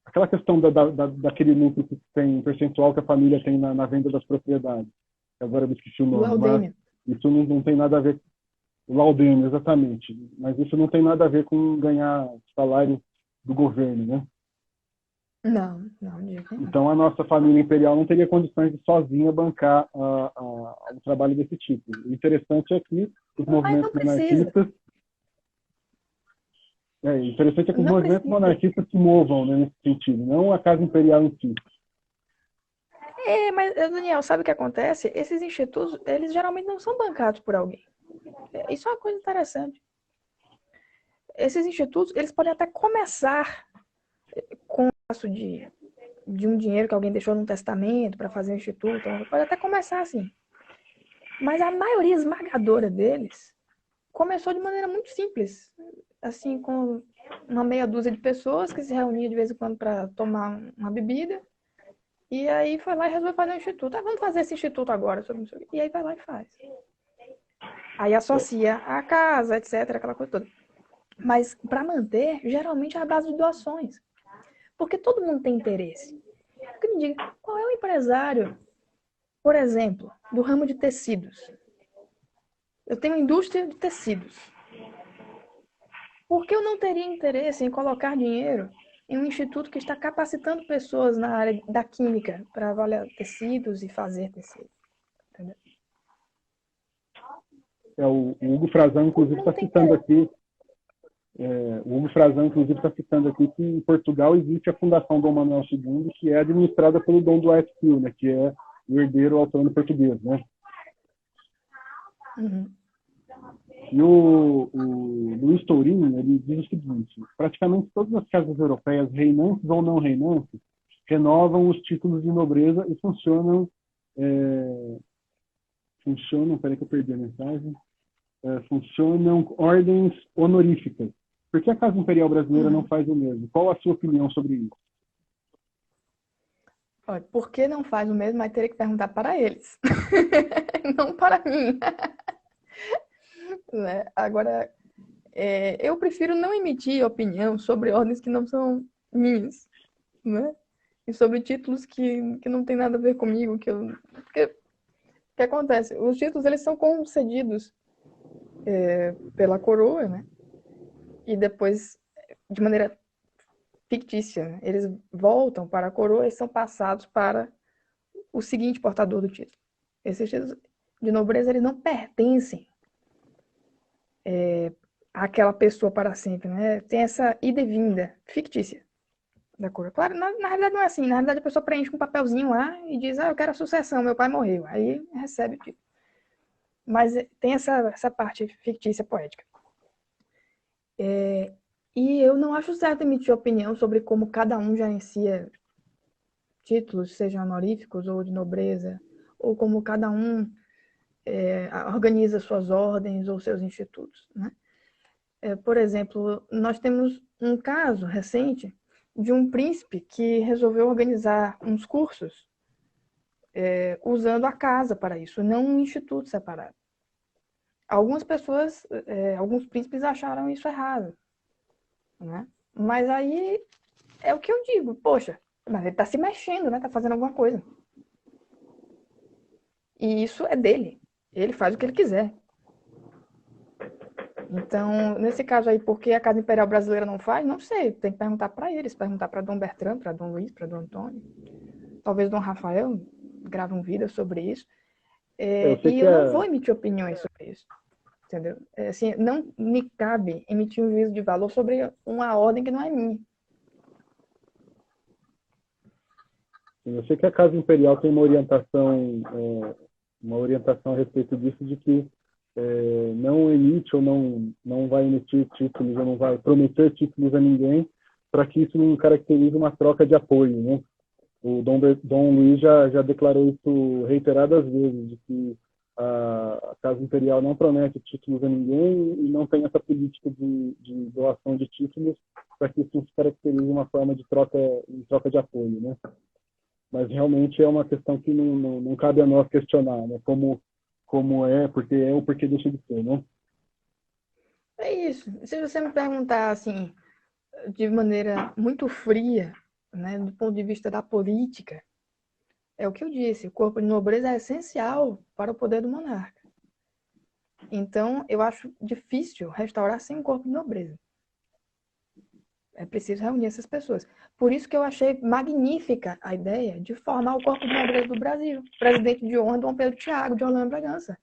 Aquela questão daquele lucro que tem percentual que a família tem na venda das propriedades. Agora eu me esqueci o nome, mas isso não tem nada a ver. O laudêmio, exatamente. Mas isso não tem nada a ver com ganhar salário do governo, né? Não, de jeito nenhum. Então a nossa família imperial não teria condições de sozinha bancar um trabalho desse tipo. O interessante é que os movimentos monarquistas se movam, né, nesse sentido, não a Casa Imperial em si. Mas, Daniel, sabe o que acontece? Esses institutos, eles geralmente não são bancados por alguém. Isso é uma coisa interessante. Esses institutos, eles podem até começar com o gasto de um dinheiro que alguém deixou num testamento para fazer um instituto. Pode até começar assim. Mas a maioria esmagadora deles começou de maneira muito simples. Assim, com uma meia dúzia de pessoas que se reuniam de vez em quando para tomar uma bebida. E aí foi lá e resolveu fazer um instituto. Vamos fazer esse instituto agora. E aí vai lá e faz. Aí associa a casa, etc., aquela coisa toda. Mas para manter, geralmente é a base de doações. Porque todo mundo tem interesse. Porque me diga, qual é o empresário, por exemplo, do ramo de tecidos? Eu tenho indústria de tecidos. Por que eu não teria interesse em colocar dinheiro em um instituto que está capacitando pessoas na área da química para avaliar tecidos e fazer tecidos? Entendeu? O Hugo Frazão, inclusive, está citando aqui. O Hugo Frazão, inclusive, está citando aqui que em Portugal existe a Fundação Dom Manuel II, que é administrada pelo Dom Dwight Hill, né, que é o herdeiro ao trono português, né? Uhum. E o Luiz Tourinho, ele diz o seguinte: praticamente todas as casas europeias, reinantes ou não reinantes, renovam os títulos de nobreza e funcionam, peraí que eu perdi a mensagem, funcionam ordens honoríficas. Por que a Casa Imperial Brasileira não faz o mesmo? Qual a sua opinião sobre isso? Olha, por que não faz o mesmo? Mas teria que perguntar para eles, não para mim. Né? Agora, eu prefiro não emitir opinião sobre ordens que não são minhas, né? E sobre títulos que não tem nada a ver comigo, porque o que acontece? Os títulos, eles são concedidos pela coroa, né? E depois, de maneira fictícia, né? Eles voltam para a coroa e são passados para o seguinte portador do título. Esses títulos de nobreza, eles não pertencem àquela pessoa para sempre, né? Tem essa ida e vinda fictícia da coroa. Claro, na realidade não é assim. Na realidade, a pessoa preenche um papelzinho lá e diz, eu quero a sucessão, meu pai morreu. Aí recebe o título. Mas tem essa parte fictícia poética. E eu não acho certo emitir opinião sobre como cada um gerencia títulos, sejam honoríficos ou de nobreza, ou como cada um organiza suas ordens ou seus institutos, né? Por exemplo, nós temos um caso recente de um príncipe que resolveu organizar uns cursos usando a casa para isso, não um instituto separado. Algumas pessoas, alguns príncipes acharam isso errado, né? Mas aí é o que eu digo, poxa, mas ele está se mexendo, né? Está fazendo alguma coisa. E isso é dele. Ele faz o que ele quiser. Então, nesse caso aí, por que a Casa Imperial Brasileira não faz? Não sei. Tem que perguntar para eles, perguntar para Dom Bertrand, para Dom Luiz, para Dom Antônio. Talvez Dom Rafael grave um vídeo sobre isso. E eu não vou emitir opiniões sobre isso. Entendeu? Assim, não me cabe emitir um juízo de valor sobre uma ordem que não é minha. Eu sei que a Casa Imperial tem uma orientação a respeito disso, de que não emite ou não vai emitir títulos, ou não vai prometer títulos a ninguém, para que isso não caracterize uma troca de apoio, né? O Dom Luiz já declarou isso reiteradas vezes, de que a Casa Imperial não promete títulos a ninguém e não tem essa política de doação de títulos, para que isso não se caracterize uma forma de troca de apoio, né? Mas realmente é uma questão que não cabe a nós questionar, né? Como porque é ou porque deixa de ser, né? É isso. Se você me perguntar assim, de maneira muito fria, né, do ponto de vista da política, é o que eu disse, o corpo de nobreza é essencial para o poder do monarca. Então, eu acho difícil restaurar sem um corpo de nobreza. É preciso reunir essas pessoas. Por isso que eu achei magnífica a ideia de formar o Corpo de Nobreza do Brasil. Presidente de honra, Dom Pedro Tiago, de Orlando Bragança,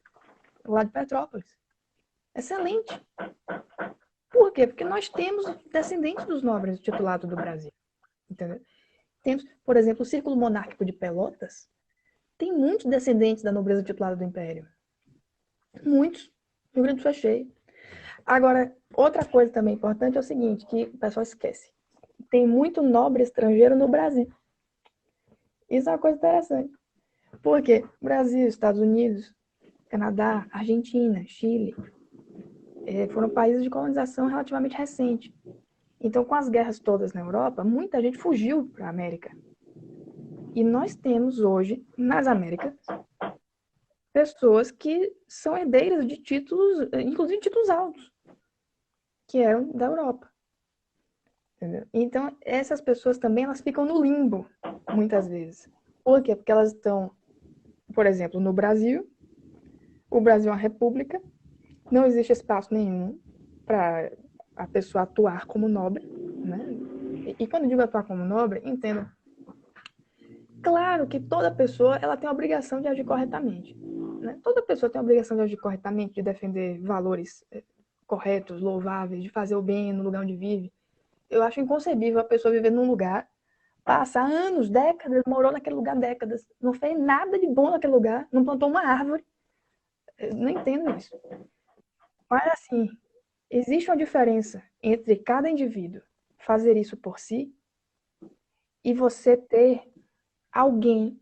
lá de Petrópolis. Excelente. Por quê? Porque nós temos descendentes dos nobres titulados do Brasil. Entendeu? Temos, por exemplo, o Círculo Monárquico de Pelotas. Tem muitos descendentes da nobreza titulada do Império. Muitos. O Rio Grande do Sul é cheio. Agora, outra coisa também importante é o seguinte, que o pessoal esquece. Tem muito nobre estrangeiro no Brasil. Isso é uma coisa interessante. Por quê? Brasil, Estados Unidos, Canadá, Argentina, Chile, foram países de colonização relativamente recente. Então, com as guerras todas na Europa, muita gente fugiu para a América. E nós temos hoje, nas Américas, pessoas que são herdeiras de títulos, inclusive títulos altos. que eram da Europa. Entendeu? Então, essas pessoas também elas ficam no limbo, muitas vezes. Por quê? Porque elas estão, por exemplo, no Brasil. O Brasil é uma república, não existe espaço nenhum para a pessoa atuar como nobre, né? E quando eu digo atuar como nobre, entendo. Claro que toda pessoa ela tem a obrigação de agir corretamente, né? Toda pessoa tem a obrigação de agir corretamente, de defender valores corretos, louváveis, de fazer o bem no lugar onde vive. Eu acho inconcebível a pessoa viver num lugar, passar anos, décadas, morou naquele lugar décadas, não fez nada de bom naquele lugar, não plantou uma árvore. Eu não entendo isso. Mas assim, existe uma diferença entre cada indivíduo fazer isso por si e você ter alguém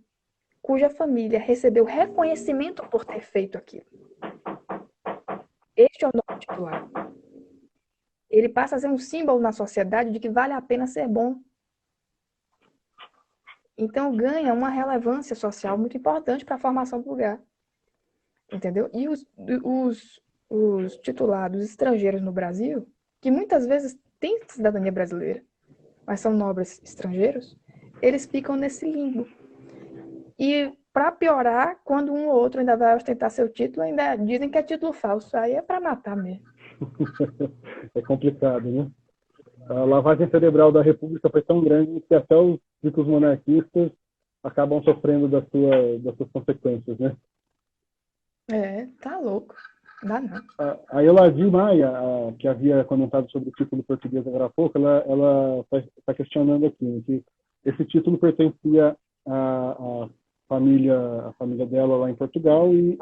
cuja família recebeu reconhecimento por ter feito aquilo. Este é o nome titular. Ele passa a ser um símbolo na sociedade de que vale a pena ser bom. Então ganha uma relevância social muito importante para a formação do lugar. Entendeu? E os titulados estrangeiros no Brasil, que muitas vezes têm cidadania brasileira, mas são nobres estrangeiros, eles ficam nesse limbo. E, para piorar, quando um ou outro ainda vai ostentar seu título, ainda dizem que é título falso. Aí é para matar mesmo. É complicado, né? A lavagem cerebral da República foi tão grande que até os ricos monarquistas acabam sofrendo das suas consequências, né? É, tá louco. Dá não. A Eladi Maia, que havia comentado sobre o título português agora há pouco, ela está questionando aqui, né, que esse título pertencia à a família dela lá em Portugal e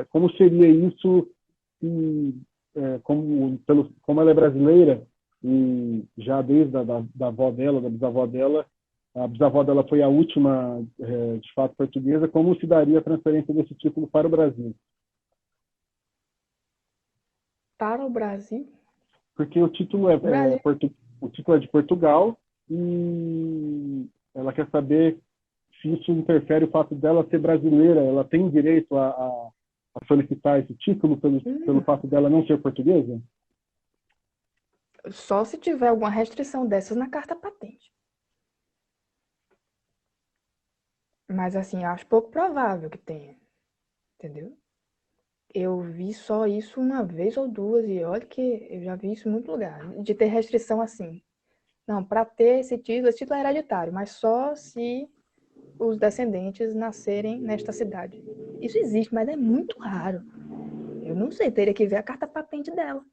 como seria isso se, como ela é brasileira e já desde da avó dela, da bisavó dela, a bisavó dela foi a última, de fato, portuguesa, como se daria a transferência desse título para o Brasil? Para o Brasil? Porque o título O Brasil. o título é de Portugal e ela quer saber se isso interfere o fato dela ser brasileira. Ela tem direito a solicitar esse título pelo fato dela não ser portuguesa? Só se tiver alguma restrição dessas na carta patente. Mas assim, acho pouco provável que tenha. Entendeu? Eu vi só isso uma vez ou duas, e olha que eu já vi isso em muito lugar, de ter restrição assim. Não, para ter esse título é hereditário, mas só se os descendentes nascerem nesta cidade. Isso existe, mas é muito raro. Eu não sei, teria que ver a carta patente dela.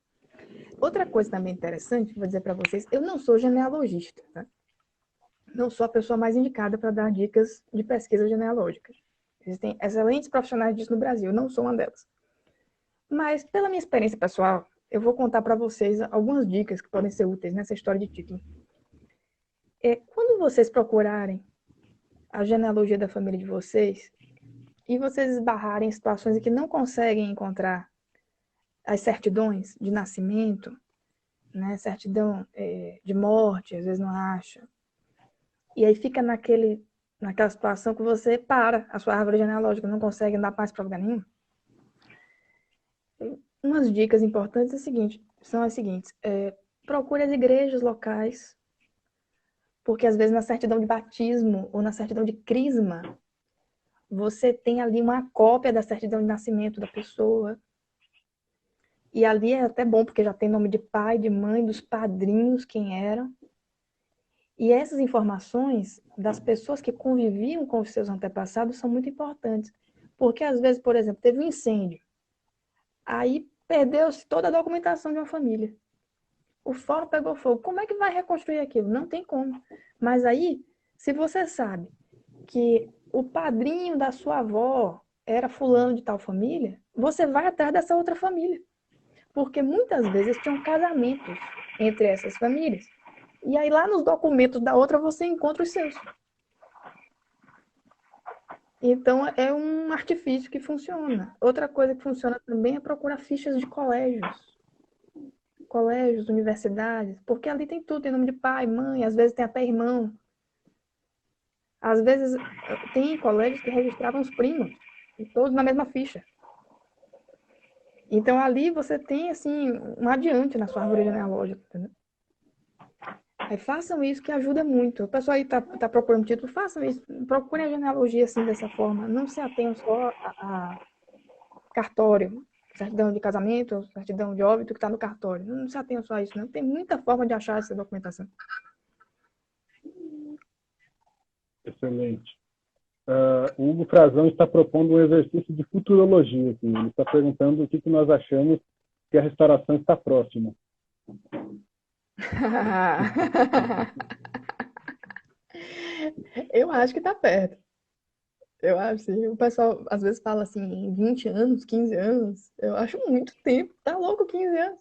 Outra coisa também interessante, vou dizer para vocês, eu não sou genealogista, tá? Não sou a pessoa mais indicada para dar dicas de pesquisa genealógicas. Existem excelentes profissionais disso no Brasil, eu não sou uma delas. Mas, pela minha experiência pessoal, eu vou contar para vocês algumas dicas que podem ser úteis nessa história de título. Quando vocês procurarem a genealogia da família de vocês e vocês esbarrarem em situações em que não conseguem encontrar as certidões de nascimento, né, certidão de morte, às vezes não acha, e aí fica naquela situação que você para a sua árvore genealógica, não consegue andar mais para lugar nenhum. Umas dicas importantes são as seguintes. Procure as igrejas locais, porque às vezes na certidão de batismo ou na certidão de crisma, você tem ali uma cópia da certidão de nascimento da pessoa. E ali é até bom, porque já tem nome de pai, de mãe, dos padrinhos, quem eram. E essas informações das pessoas que conviviam com os seus antepassados são muito importantes. Porque às vezes, por exemplo, teve um incêndio. Aí perdeu-se toda a documentação de uma família. O fórum pegou fogo. Como é que vai reconstruir aquilo? Não tem como. Mas aí, se você sabe que o padrinho da sua avó era fulano de tal família, você vai atrás dessa outra família. Porque muitas vezes tinham casamentos entre essas famílias. E aí lá nos documentos da outra você encontra os seus. Então é um artifício que funciona. Outra coisa que funciona também é procurar fichas de colégios, universidades, porque ali tem tudo, tem nome de pai, mãe, às vezes tem até irmão. Às vezes tem colégios que registravam os primos, e todos na mesma ficha. Então, ali você tem, assim, um adiante na sua árvore genealógica, entendeu? Aí façam isso que ajuda muito. O pessoal aí tá procurando título, façam isso. Procurem a genealogia assim, dessa forma. Não se atenham só a cartório, certidão de casamento, certidão de óbito que está no cartório. Não se atenham só a isso, não. Tem muita forma de achar essa documentação. Excelente. O Hugo Frazão está propondo um exercício de futurologia. Aqui. Ele está perguntando o que nós achamos que a restauração está próxima. Eu acho que está perto. Eu acho, sim. O pessoal às vezes fala assim, em 20 anos, 15 anos. Eu acho muito tempo. Tá louco, 15 anos.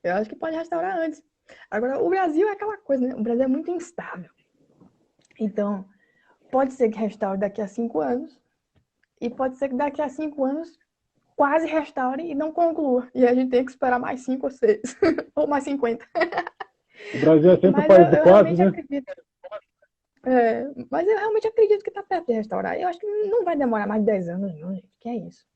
Eu acho que pode restaurar antes. Agora, o Brasil é aquela coisa, né? O Brasil é muito instável. Então, pode ser que restaure daqui a 5 anos. E pode ser que daqui a 5 anos quase restaure e não conclua. E a gente tem que esperar mais 5 ou 6. Ou mais 50. O Brasil é sempre o Mas eu, país do eu quase, realmente né? acredito. Mas eu realmente acredito que está perto de restaurar. Eu acho que não vai demorar mais de 10 anos, não, gente. Que é isso?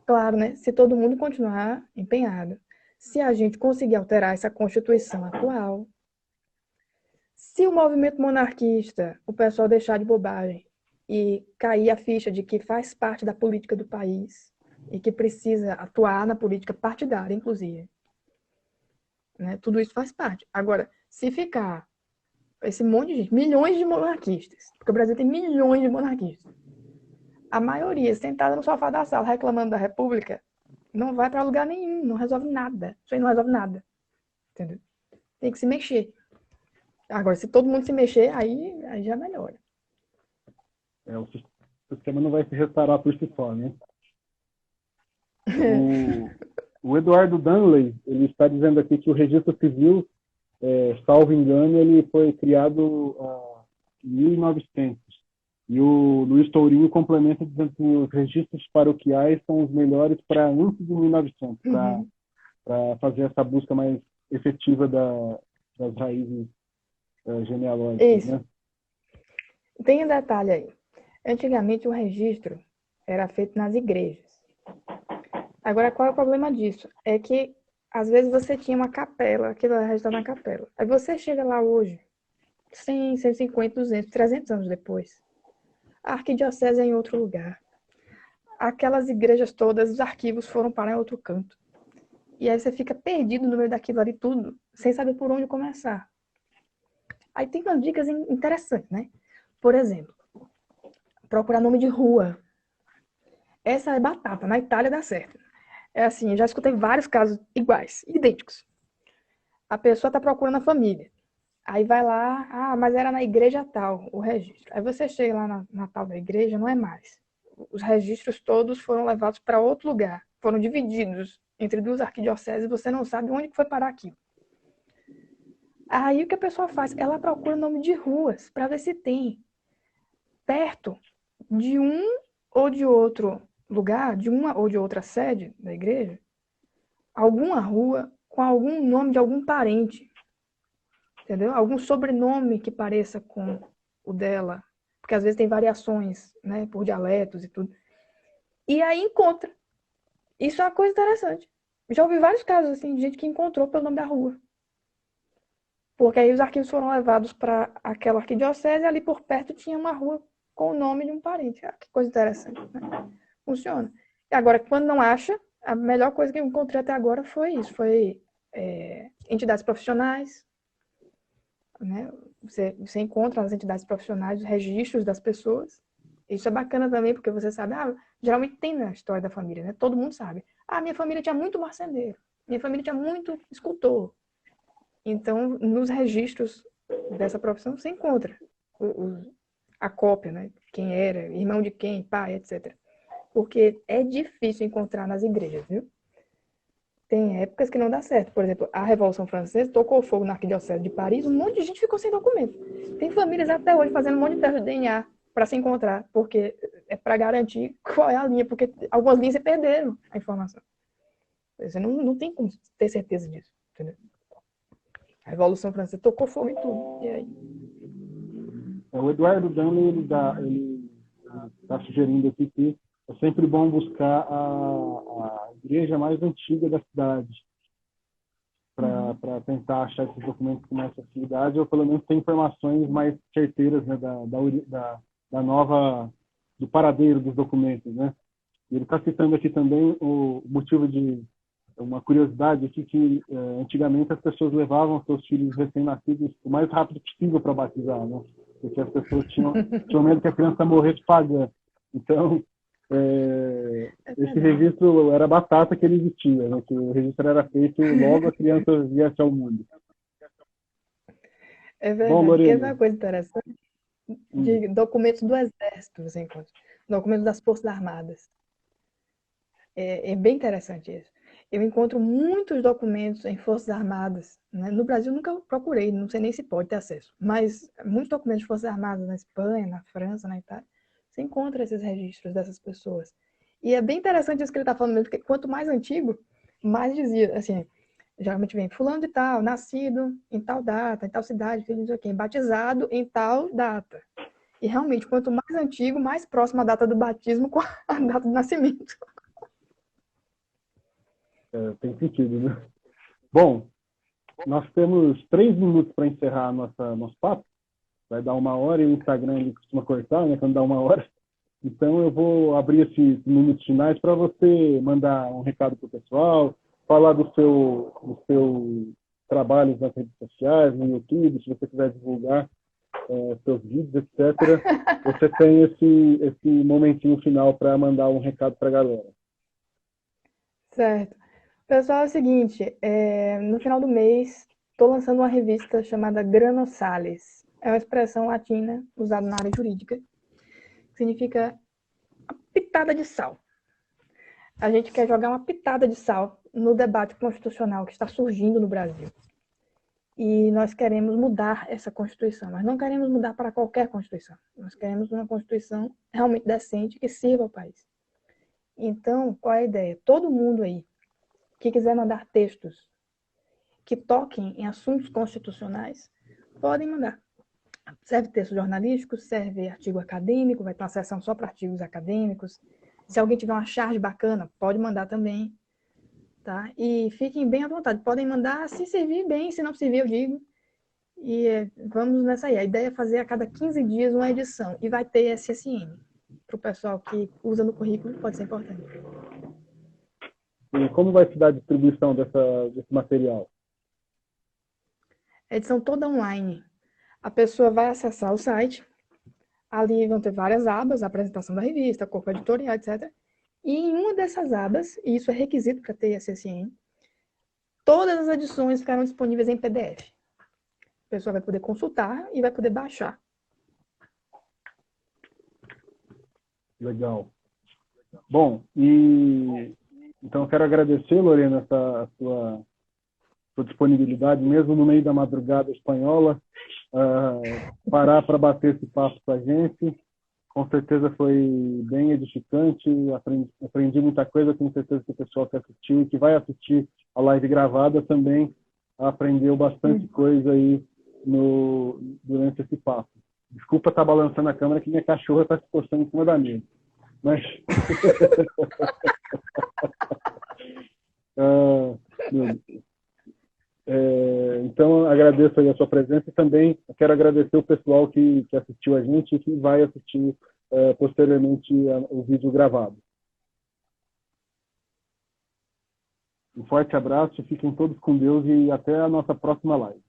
Claro, né? Se todo mundo continuar empenhado. Se a gente conseguir alterar essa Constituição atual. Se o movimento monarquista, o pessoal deixar de bobagem e cair a ficha de que faz parte da política do país e que precisa atuar na política partidária, inclusive. Né? Tudo isso faz parte. Agora, se ficar esse monte de gente, milhões de monarquistas, porque o Brasil tem milhões de monarquistas, a maioria sentada no sofá da sala reclamando da República, não vai para lugar nenhum, não resolve nada. Isso aí não resolve nada. Entendeu? Tem que se mexer. Agora, se todo mundo se mexer, aí já melhora. O sistema não vai se restaurar por si só, né? O Eduardo Danley, ele está dizendo aqui que o registro civil, salvo engano, ele foi criado em 1900. E o Luiz Tourinho complementa dizendo que os registros paroquiais são os melhores para antes de 1900, para fazer essa busca mais efetiva das raízes genealógicas. Isso. Né? Tem um detalhe aí. Antigamente o registro era feito nas igrejas. Agora, qual é o problema disso? É que, às vezes, você tinha uma capela, aquilo era registrado na capela. Aí você chega lá hoje, 100, 150, 200, 300 anos depois. A arquidiocese é em outro lugar. Aquelas igrejas todas, os arquivos foram parar em outro canto. E aí você fica perdido no meio daquilo ali tudo, sem saber por onde começar. Aí tem umas dicas interessantes, né? Por exemplo, procurar nome de rua. Essa é batata, na Itália dá certo. É assim, eu já escutei vários casos iguais, idênticos. A pessoa está procurando a família. Aí vai lá, mas era na igreja tal, o registro. Aí você chega lá na tal da igreja, não é mais. Os registros todos foram levados para outro lugar. Foram divididos entre duas arquidioceses e você não sabe onde foi parar aquilo. Aí o que a pessoa faz? Ela procura nome de ruas para ver se tem perto de um ou de outro lugar, de uma ou de outra sede da igreja, alguma rua com algum nome de algum parente, entendeu? Algum sobrenome que pareça com o dela, porque às vezes tem variações, né, por dialetos e tudo. E aí encontra. Isso é uma coisa interessante. Já ouvi vários casos assim de gente que encontrou pelo nome da rua. Porque aí os arquivos foram levados para aquela arquidiocese e ali por perto tinha uma rua com o nome de um parente. Que coisa interessante, né? Funciona. E agora, quando não acha, a melhor coisa que eu encontrei até agora foi isso. Foi entidades profissionais, né? Você encontra nas entidades profissionais os registros das pessoas. Isso é bacana também, porque você sabe, geralmente tem na história da família, né? Todo mundo sabe. Minha família tinha muito marceneiro, minha família tinha muito escultor. Então, nos registros dessa profissão, você encontra a cópia, né? Quem era, irmão de quem, pai, etc. Porque é difícil encontrar nas igrejas, viu? Tem épocas que não dá certo. Por exemplo, a Revolução Francesa tocou fogo na Arquidiocese de Paris, um monte de gente ficou sem documento. Tem famílias até hoje fazendo um monte de teste de DNA para se encontrar, porque é para garantir qual é a linha, porque algumas linhas você perderam a informação. Você não tem como ter certeza disso, entendeu? A Revolução Francesa tocou fogo em tudo. E aí? O Eduardo Danley, ele está sugerindo aqui que é sempre bom buscar a igreja mais antiga da cidade, para tentar achar esses documentos com mais facilidade, ou pelo menos ter informações mais certeiras, né, da nova, do paradeiro dos documentos, né? E ele está citando aqui também o motivo de uma curiosidade aqui que antigamente as pessoas levavam seus filhos recém-nascidos o mais rápido possível para batizar, né? Porque as pessoas tinham medo que a criança morresse pagã. Então, esse registro era batata que ele existia, né? Que o registro era feito logo a criança viesse ao mundo. É verdade. Bom, Lorena, quer ver uma coisa interessante? De documentos do Exército, você encontra. Documentos das Forças Armadas. É bem interessante isso. Eu encontro muitos documentos em Forças Armadas, né? No Brasil nunca procurei, não sei nem se pode ter acesso, mas muitos documentos de Forças Armadas na Espanha, na França, na Itália, você encontra esses registros dessas pessoas. E é bem interessante isso que ele está falando, porque quanto mais antigo, mais dizia, assim, geralmente vem fulano de tal, nascido em tal data, em tal cidade, filho de quem, batizado em tal data. E realmente, quanto mais antigo, mais próximo a data do batismo com a data do nascimento. Tem sentido, né? Bom, nós temos 3 minutos para encerrar nosso papo. Vai dar 1 hora e o Instagram ele costuma cortar, né? Quando dá 1 hora. Então eu vou abrir esses minutos finais para você mandar um recado para o pessoal, falar do seu trabalho nas redes sociais, no YouTube, se você quiser divulgar seus vídeos, etc. Você tem esse momentinho final para mandar um recado para a galera. Certo. Pessoal, é o seguinte, no final do mês estou lançando uma revista chamada Granossales. É uma expressão latina usada na área jurídica, que significa uma pitada de sal. A gente quer jogar uma pitada de sal no debate constitucional que está surgindo no Brasil. E nós queremos mudar essa Constituição, mas não queremos mudar para qualquer Constituição. Nós queremos uma Constituição realmente decente que sirva ao país. Então, qual é a ideia? Todo mundo aí que quiser mandar textos que toquem em assuntos constitucionais, podem mandar. Serve texto jornalístico, serve artigo acadêmico, vai ter uma seção só para artigos acadêmicos. Se alguém tiver uma charge bacana, pode mandar também. Tá? E fiquem bem à vontade. Podem mandar se servir bem, se não servir, eu digo. E vamos nessa aí. A ideia é fazer a cada 15 dias uma edição. E vai ter SSN. Para o pessoal que usa no currículo, pode ser importante. E como vai se dar a distribuição desse material? A edição toda online. A pessoa vai acessar o site, ali vão ter várias abas, a apresentação da revista, corpo editorial, etc. E em uma dessas abas, e isso é requisito para ter SSN, todas as edições ficarão disponíveis em PDF. A pessoa vai poder consultar e vai poder baixar. Legal. Bom, então eu quero agradecer, Lorena, a sua disponibilidade, mesmo no meio da madrugada espanhola, parar para bater esse papo com a gente. Com certeza foi bem edificante, aprendi muita coisa, tenho certeza que o pessoal que assistiu e que vai assistir a live gravada também aprendeu bastante coisa aí durante esse papo. Desculpa estar balançando a câmera que minha cachorra está se postando em cima da mesa. Mas... então, agradeço aí a sua presença e também quero agradecer o pessoal que assistiu a gente e que vai assistir posteriormente o vídeo gravado. Um forte abraço, fiquem todos com Deus e até a nossa próxima live.